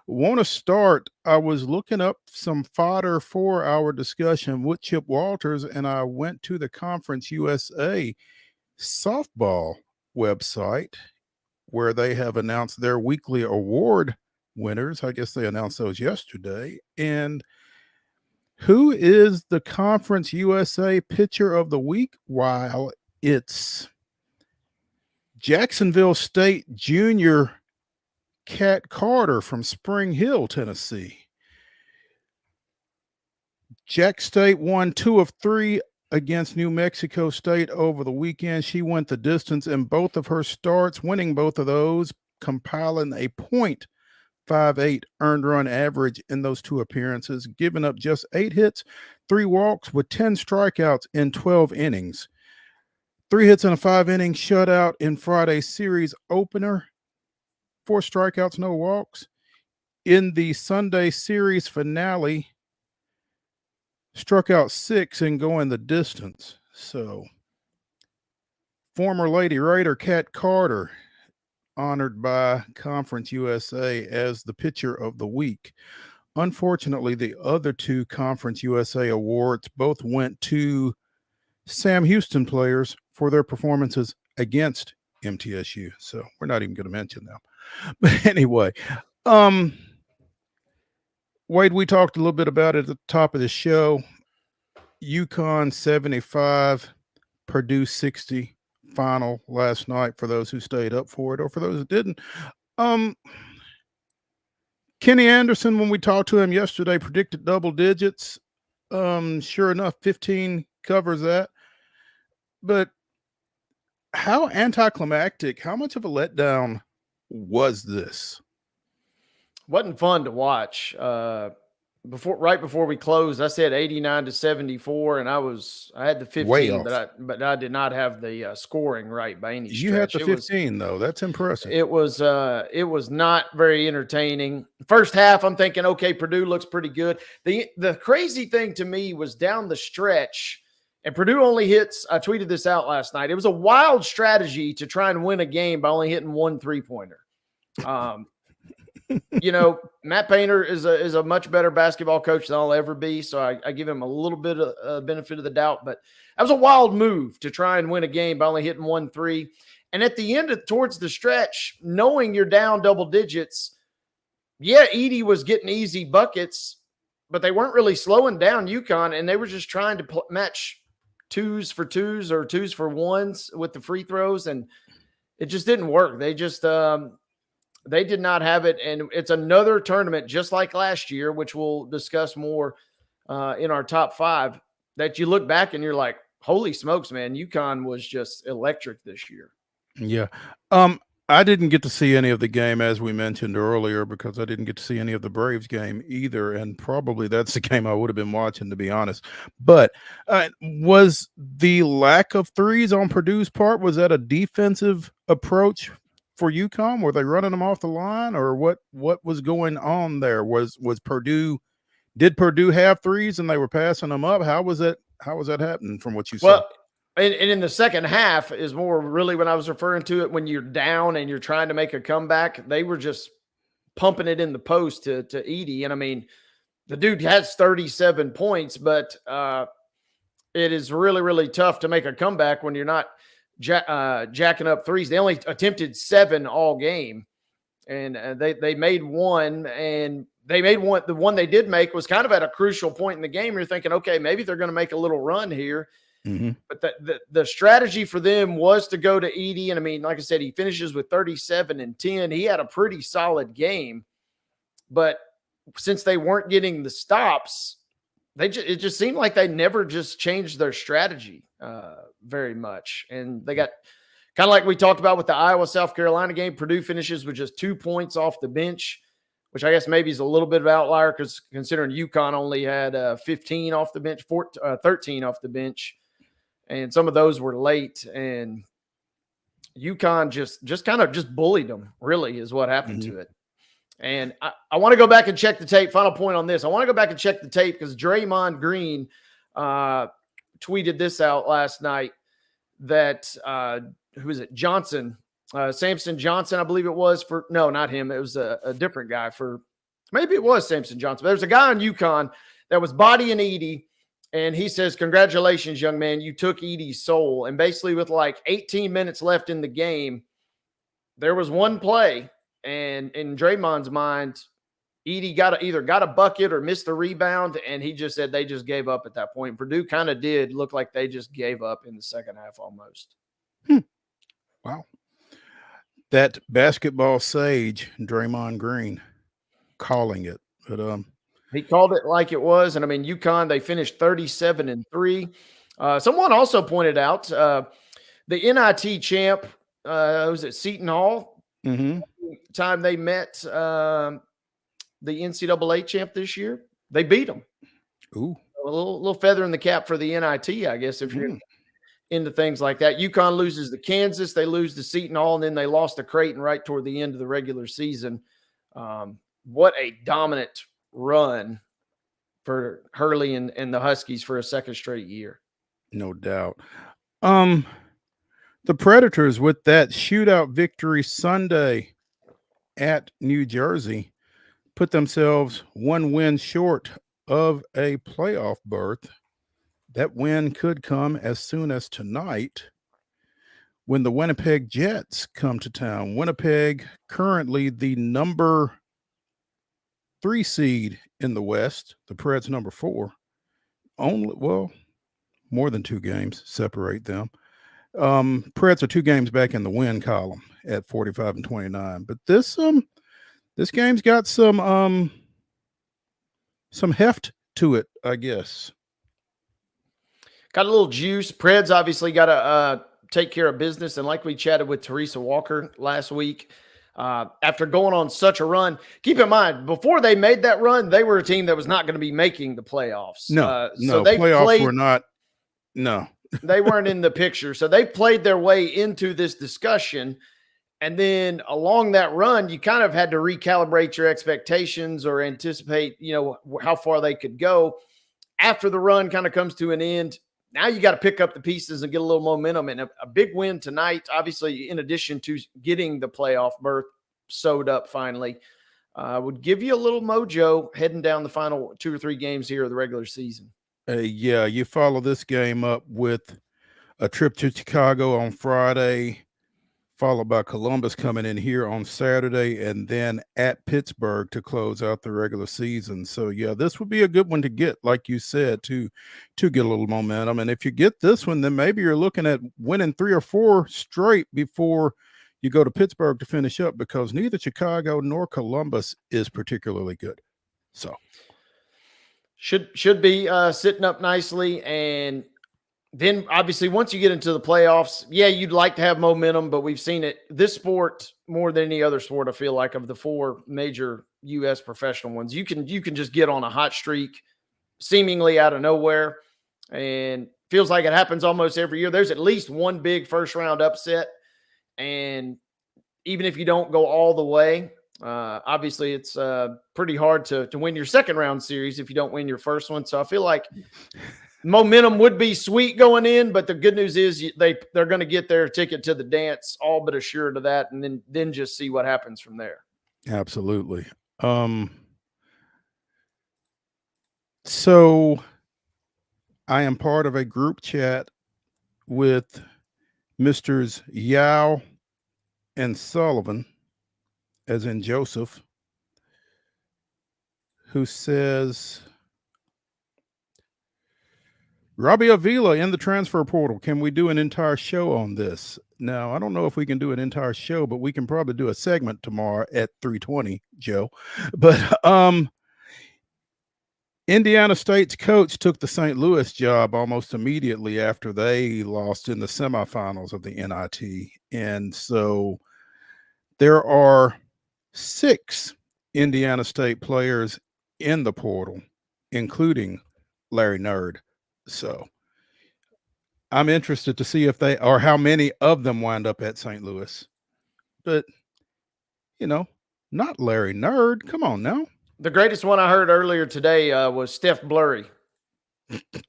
want to start, I was looking up some fodder for our discussion with Chip Walters, and I went to the Conference USA softball website where they have announced their weekly award winners. I guess they announced those yesterday. And who is the Conference USA Pitcher of the Week? While it's Jacksonville State Junior Cat Carter from Spring Hill, Tennessee. Jack State won 2 of 3 against New Mexico State over the weekend. She went the distance in both of her starts, winning both of those, compiling a .58 earned run average in those 2 appearances, giving up just 8 hits, 3 walks with 10 strikeouts in 12 innings. 3 hits in a 5-inning shutout in Friday's series opener. 4 strikeouts, no walks. In the Sunday series finale, struck out 6 and going the distance. So, former Lady Raider Cat Carter honored by Conference USA as the pitcher of the week. Unfortunately, the other 2 Conference USA awards both went to Sam Houston players for their performances against MTSU. So we're not even going to mention them. But anyway, Wade, we talked a little bit about it at the top of the show. UConn 75, Purdue 60 final last night for those who stayed up for it or for those who didn't. Kenny Anderson, when we talked to him yesterday, predicted double digits. Sure enough, 15 covers that. But how anticlimactic, how much of a letdown was this? Wasn't fun to watch. Right before we closed, I said 89-74, and I had the 15, but I did not have the scoring right by any stretch. You had the 15 though. That's impressive. It was not very entertaining. First half, I'm thinking, okay, Purdue looks pretty good. The crazy thing to me was down the stretch, and Purdue only hits. I tweeted this out last night. It was a wild strategy to try and win a game by only hitting 1 3-pointer. Matt Painter is a much better basketball coach than I'll ever be. So I give him a little bit of benefit of the doubt, but that was a wild move to try and win a game by only hitting 1 3. And at the end towards the stretch, knowing you're down double digits, Edie was getting easy buckets, but they weren't really slowing down UConn, and they were just trying to match 2s for 2s or 2s for 1s with the free throws, and it just didn't work. They just They did not have it, and it's another tournament just like last year, which we'll discuss more in our top 5, that you look back and you're like, holy smokes, man, UConn was just electric this year. Yeah. I didn't get to see any of the game, as we mentioned earlier, because I didn't get to see any of the Braves game either, and probably that's the game I would have been watching, to be honest. But was the lack of threes on Purdue's part, was that a defensive approach for UConn? Were they running them off the line, or what was going on there? Was Purdue, did Purdue have threes and they were passing them up? How was that happening from what you saw? Well, and in the second half is more really when I was referring to it, when you're down and you're trying to make a comeback, they were just pumping it in the post to Edey. And I mean, the dude has 37 points, but it is really, really tough to make a comeback when you're not jacking up threes. They only attempted 7 all game, and they made one, and they made one. The one they did make was kind of at a crucial point in the game. You're thinking, okay, maybe they're going to make a little run here. Mm-hmm. But the strategy for them was to go to Edey. And I mean, like I said, he finishes with 37 and 10. He had a pretty solid game. But since they weren't getting the stops, it just seemed like they never just changed their strategy very much. And they got kind of like we talked about with the Iowa-South Carolina game. Purdue finishes with just 2 points off the bench, which I guess maybe is a little bit of an outlier because considering UConn only had 15 off the bench, 13 off the bench. And some of those were late, and UConn just kind of just bullied them, really, is what happened to it. And I want to go back and check the tape. Final point on this. I want to go back and check the tape because Draymond Green tweeted this out last night that, who is it? Johnson, Samson Johnson, I believe it was no, not him. It was a different guy maybe it was Samson Johnson. But there's a guy on UConn that was bodying Edey. And he says, congratulations, young man. You took Edey's soul. And basically with like 18 minutes left in the game, there was one play. And in Draymond's mind, Edey either got a bucket or missed the rebound. And he just said they just gave up at that point. Purdue kind of did look like they just gave up in the second half almost. Wow. That basketball sage, Draymond Green, calling it. But he called it like it was. And I mean, UConn, they finished 37 and 3. Someone also pointed out the NIT champ, was it Seton Hall? Mm-hmm. Time they met the NCAA champ this year, they beat them. Ooh. A little feather in the cap for the NIT, I guess, if you're into things like that. UConn loses to Kansas, they lose to Seton Hall, and then they lost to Creighton right toward the end of the regular season. What a dominant run for Hurley and the Huskies for a second straight year. No doubt. The Predators, with that shootout victory Sunday at New Jersey, put themselves 1 win short of a playoff berth. That win could come as soon as tonight when the Winnipeg Jets come to town. Winnipeg, currently the number 3 seed in the West, the Preds number 4. More than 2 games separate them. Preds are 2 games back in the win column at 45 and 29. But this game's got some heft to it, I guess. Got a little juice. Preds obviously got to take care of business, and like we chatted with Teresa Walker last week. After going on such a run, keep in mind, before they made that run, they were a team that was not going to be making the playoffs. So they playoffs were not. No, they weren't in the picture. So they played their way into this discussion. And then along that run, you kind of had to recalibrate your expectations or anticipate, how far they could go. After the run kind of comes to an end, now you got to pick up the pieces and get a little momentum. And a big win tonight, obviously, in addition to getting the playoff berth sewed up finally, would give you a little mojo heading down the final 2 or 3 games here of the regular season. Yeah, you follow this game up with a trip to Chicago on Friday, followed by Columbus coming in here on Saturday, and then at Pittsburgh to close out the regular season. So, yeah, this would be a good one to get, like you said, to get a little momentum. And if you get this one, then maybe you're looking at winning 3 or 4 straight before you go to Pittsburgh to finish up because neither Chicago nor Columbus is particularly good. So should be sitting up nicely. And then obviously once you get into the playoffs, yeah, you'd like to have momentum, but we've seen it this sport more than any other sport. I feel like of the 4 major U.S. professional ones, you can just get on a hot streak seemingly out of nowhere, and feels like it happens almost every year. There's at least one big first round upset, and even if you don't go all the way, obviously it's pretty hard to win your second round series if you don't win your first one. So I feel like momentum would be sweet going in, but the good news is they're going to get their ticket to the dance, all but assured of that, and then just see what happens from there. Absolutely. So I am part of a group chat with Misters Yao and Sullivan, as in Joseph, who says, Robbie Avila in the transfer portal. Can we do an entire show on this? Now, I don't know if we can do an entire show, but we can probably do a segment tomorrow at 3:20, Joe. But Indiana State's coach took the St. Louis job almost immediately after they lost in the semifinals of the NIT. And so there are 6 Indiana State players in the portal, including Larry Nerd. So I'm interested to see if they, or how many of them wind up at St. Louis. But, not Larry Nerd. Come on now. The greatest one I heard earlier today was Steph Blurry.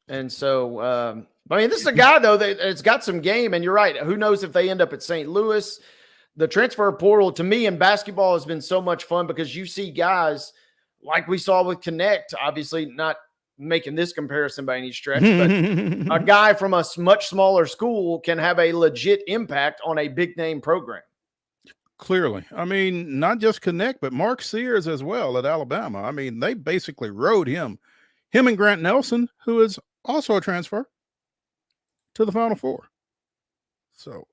And so, this is a guy, though, that's got some game. And you're right. Who knows if they end up at St. Louis? The transfer portal, to me, in basketball has been so much fun because you see guys like we saw with Connect, obviously not making this comparison by any stretch, but a guy from a much smaller school can have a legit impact on a big name program. Clearly. Not just Connect, but Mark Sears as well at Alabama. They basically rode him and Grant Nelson, who is also a transfer, to the Final Four. So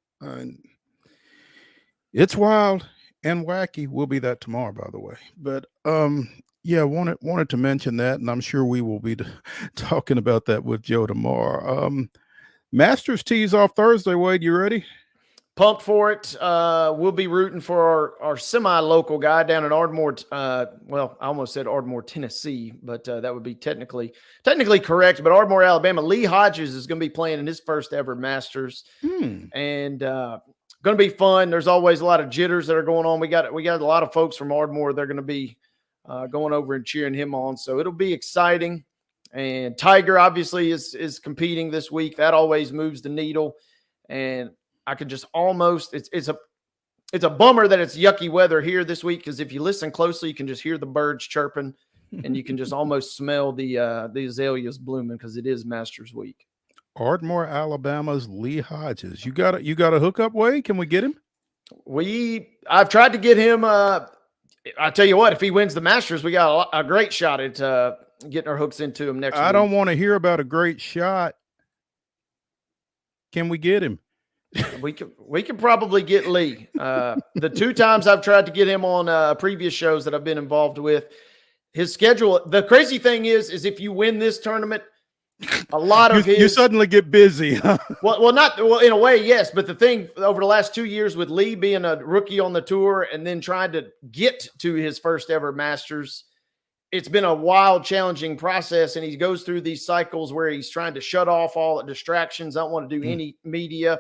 it's wild and wacky. We'll be that tomorrow, by the way. But yeah, wanted to mention that, and I'm sure we will be talking about that with Joe tomorrow. Masters tees off Thursday. Wade, you ready? Pumped for it. We'll be rooting for our semi-local guy down in Ardmore. I almost said Ardmore, Tennessee, but that would be technically correct. But Ardmore, Alabama. Lee Hodges is going to be playing in his first ever Masters, and going to be fun. There's always a lot of jitters that are going on. We got a lot of folks from Ardmore. They're going to be going over and cheering him on, so it'll be exciting. And Tiger obviously is competing this week. That always moves the needle, and I could just almost it's a bummer that it's yucky weather here this week, because if you listen closely, you can just hear the birds chirping, and you can just almost smell the azaleas blooming because it is Masters week. Ardmore, Alabama's Lee Hodges. You got a hookup, Wade? Can we get him? I've tried to get him. I tell you what, if he wins the Masters, we got a great shot at getting our hooks into him next week. I don't want to hear about a great shot. Can we get him? We can probably get Lee. The 2 times I've tried to get him on previous shows that I've been involved with, his schedule. The crazy thing is if you win this tournament, a lot of you suddenly get busy. Huh? Well, in a way, yes. But the thing over the last 2 years with Lee being a rookie on the tour and then trying to get to his first ever Masters, it's been a wild, challenging process. And he goes through these cycles where he's trying to shut off all the distractions. I don't want to do any media.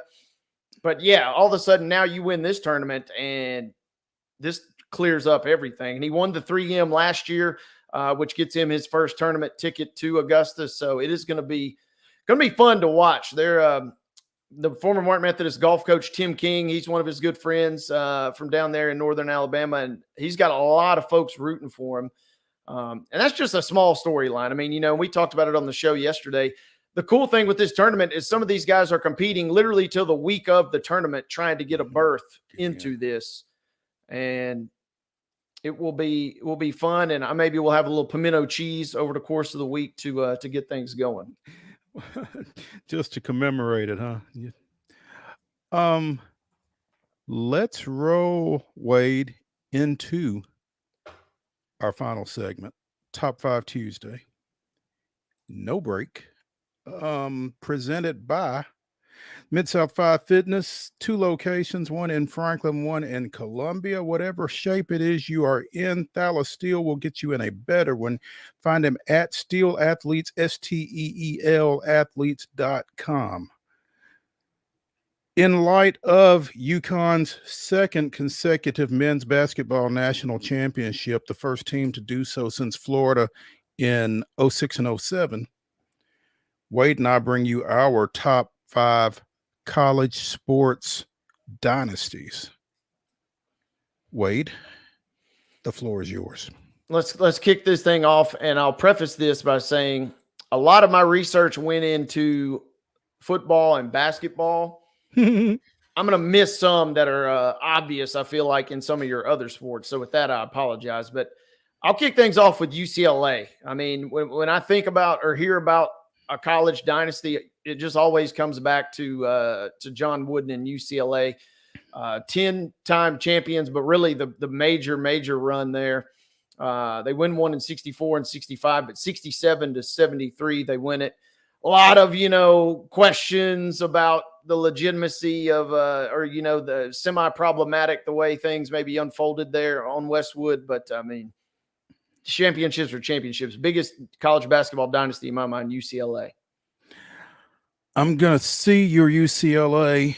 But yeah, all of a sudden now you win this tournament and this clears up everything. And he won the 3M last year, which gets him his first tournament ticket to Augusta. So it is going to be fun to watch. They're the former Martin Methodist golf coach, Tim King. He's one of his good friends from down there in northern Alabama, and he's got a lot of folks rooting for him. And that's just a small storyline. We talked about it on the show yesterday. The cool thing with this tournament is some of these guys are competing literally till the week of the tournament, trying to get a berth into this. And it will be fun. And maybe we'll have a little pimento cheese over the course of the week to get things going. Just to commemorate it, huh? Let's roll, Wade, into our final segment, Top 5 Tuesday. No break. Presented by Mid-South 5 Fitness, 2 locations, one in Franklin, one in Columbia. Whatever shape it is you are in, Thala Steel will get you in a better one. Find them at Steel Athletes, STEEL athletes.com. In light of UConn's second consecutive men's basketball national championship, the first team to do so since Florida in 06 and 07, Wade and I bring you our top 5 college sports dynasties. Wade, the floor is yours. Let's kick this thing off, and I'll preface this by saying a lot of my research went into football and basketball. I'm going to miss some that are obvious, I feel like, in some of your other sports. So with that, I apologize. But I'll kick things off with UCLA. I mean, when I think about or hear about a college dynasty, it just always comes back to John Wooden and UCLA. 10-time champions, but really the major run there. They win one in 64 and 65, but 67 to 73, they win it. A lot of, questions about the legitimacy of, the semi-problematic, the way things maybe unfolded there on Westwood. But I mean, championships are championships. Biggest college basketball dynasty in my mind, UCLA. I'm going to see your UCLA,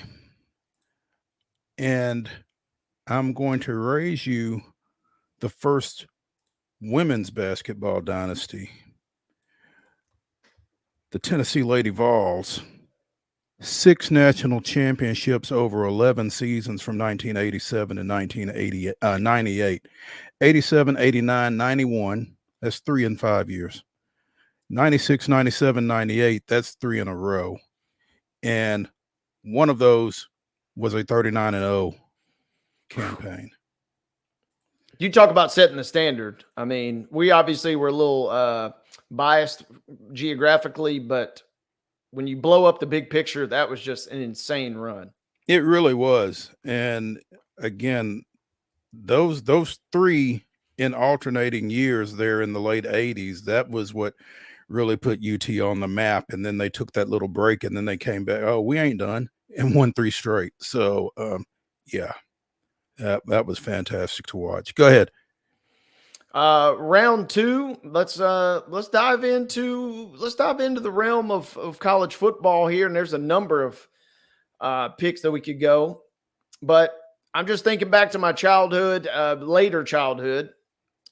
and I'm going to raise you the first women's basketball dynasty. The Tennessee Lady Vols, 6 national championships over 11 seasons from 1987 to 1998. 87, 89, 91, that's 3 in 5 years. 96, 97, 98, that's 3 in a row. And one of those was a 39-0 campaign. You talk about setting the standard. I mean, we obviously were a little biased geographically, but when you blow up the big picture, that was just an insane run. It really was. And again, those 3 in alternating years there in the late 80s, that was what really put UT on the map. And then they took that little break, and then they came back. Oh, we ain't done, and won 3 straight. So, yeah, that was fantastic to watch. Go ahead. Round 2. Let's dive into the realm of college football here, and there's a number of picks that we could go, but I'm just thinking back to my childhood, later childhood,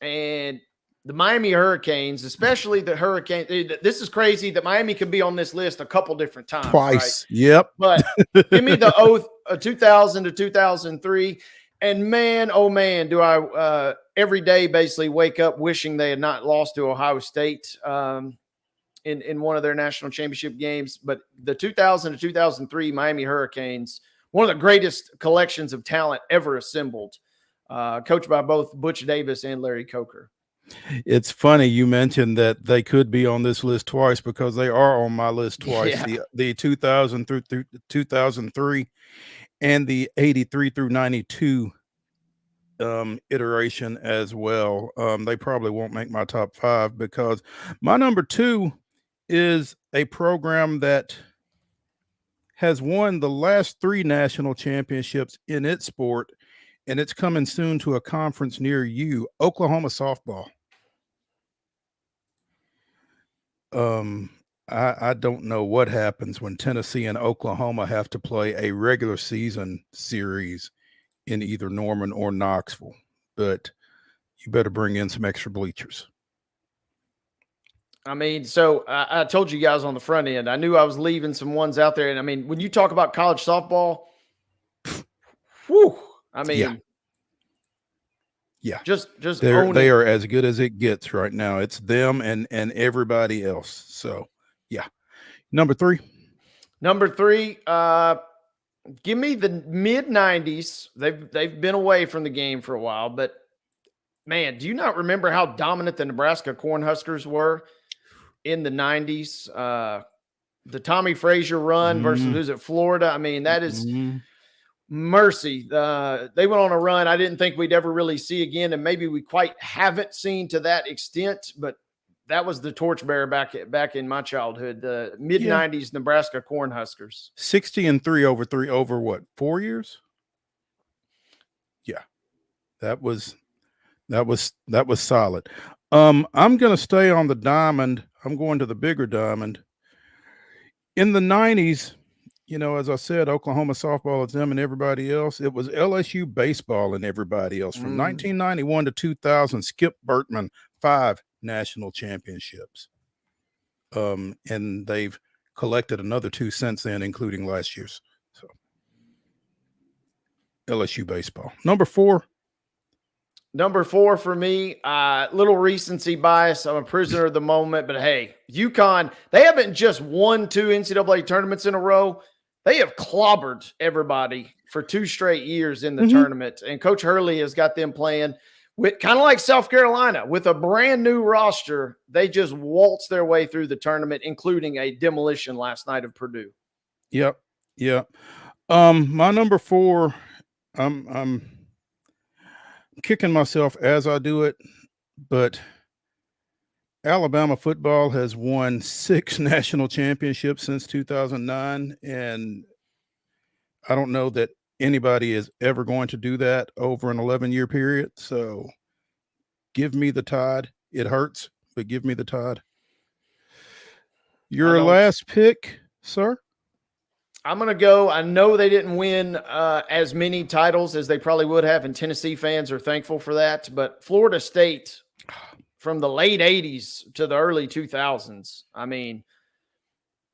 and the Miami Hurricanes, especially the Hurricane. This is crazy that Miami could be on this list a couple different times. Twice. Right? Yep. But give me the oath of 2000 to 2003. And man, oh man, do I every day basically wake up wishing they had not lost to Ohio State in one of their national championship games. But the 2000 to 2003 Miami Hurricanes, one of the greatest collections of talent ever assembled, coached by both Butch Davis and Larry Coker. It's funny you mentioned that they could be on this list twice, because they are on my list twice. Yeah. The 2000 through 2003 and the 83 through 92 iteration as well. They probably won't make my top 5, because my number 2 is a program that has won the last 3 national championships in its sport, and it's coming soon to a conference near you, Oklahoma softball. I don't know what happens when Tennessee and Oklahoma have to play a regular season series in either Norman or Knoxville, but you better bring in some extra bleachers. I mean, so I told you guys on the front end, I knew I was leaving some ones out there. And I mean, when you talk about college softball, whew, I mean, yeah, just they are as good as it gets right now. It's them and everybody else. So yeah. Number 3, give me the mid 90s. They've been away from the game for a while, but man, do you not remember how dominant the Nebraska Cornhuskers were in the 90s? The Tommy Frazier run versus who's at Florida. I mean, that is Mercy. They went on a run I didn't think we'd ever really see again, and maybe we quite haven't seen to that extent, but that was the torchbearer back in my childhood, the mid-90s Nebraska Cornhuskers. 60-3 over what, 4 years? Yeah. That was solid. I'm going to stay on the diamond. I'm going to the bigger diamond. In the 90s, as I said, Oklahoma softball, it's them and everybody else. It was LSU baseball and everybody else. From 1991 to 2000, Skip Bertman, 5 national championships. And they've collected another 2 since then, including last year's. So LSU baseball. Number 4 for me, little recency bias. I'm a prisoner of the moment, but hey, UConn, they haven't just won 2 NCAA tournaments in a row. They have clobbered everybody for 2 straight years in the tournament. And Coach Hurley has got them playing with kind of like South Carolina with a brand new roster. They just waltzed their way through the tournament, including a demolition last night of Purdue. Yep. My number 4, I'm kicking myself as I do it, but Alabama football has won 6 national championships since 2009, and I don't know that anybody is ever going to do that over an 11-year period. So give me the Tide. It hurts, but give me the Tide. Your last pick, sir? I'm going to go. I know they didn't win as many titles as they probably would have, and Tennessee fans are thankful for that. But Florida State, from the late 80s to the early 2000s, I mean,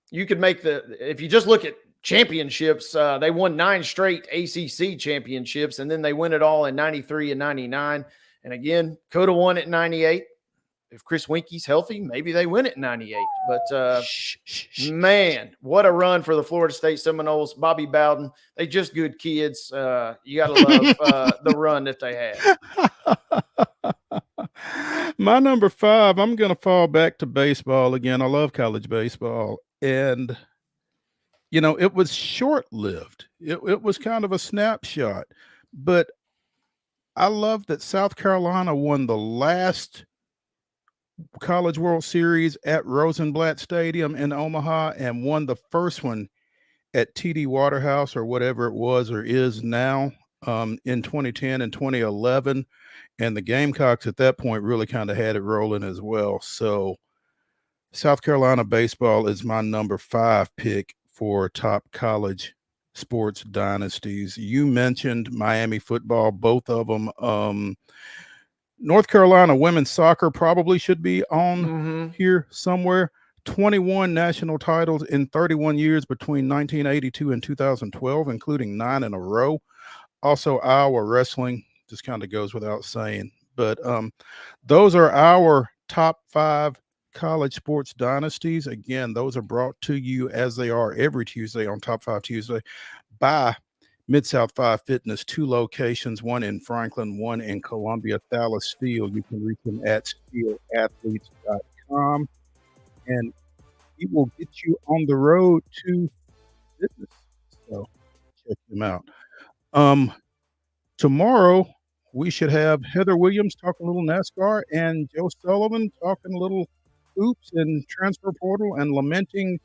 you could make if you just look at championships, they won 9 straight ACC championships, and then they win it all in 93 and 99. And again, could have won it in 98. If Chris Winky's healthy, maybe they win it in 98. But, man, what a run for the Florida State Seminoles. Bobby Bowden, they just good kids. You got to love the run that they had. My number 5, I'm going to fall back to baseball again. I love college baseball. And, it was short-lived. It was kind of a snapshot. But I love that South Carolina won the last College World Series at Rosenblatt Stadium in Omaha and won the first one at TD Waterhouse or whatever it was or is now in 2010 and 2011. And the Gamecocks at that point really kind of had it rolling as well. So South Carolina baseball is my number 5 pick for top college sports dynasties. You mentioned Miami football, both of them. North Carolina women's soccer probably should be on here somewhere. 21 national titles in 31 years between 1982 and 2012, including 9 in a row. Also, Iowa wrestling just kind of goes without saying. But those are our top 5 college sports dynasties. Again, those are brought to you as they are every Tuesday on Top 5 Tuesday by Mid-South 5 Fitness, 2 locations, one in Franklin, one in Columbia. Thalas Steele, you can reach him at steelathletes.com, and he will get you on the road to fitness. So check him out. Tomorrow, we should have Heather Williams talking a little NASCAR and Joe Sullivan talking a little hoops and transfer portal and lamenting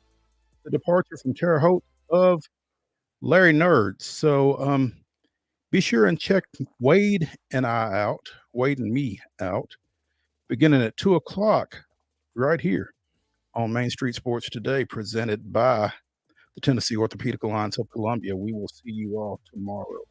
the departure from Terre Haute of Larry Nerd. So be sure and check Wade and me out, beginning at 2:00 right here on Main Street Sports Today, presented by the Tennessee Orthopedic Alliance of Columbia. We will see you all tomorrow.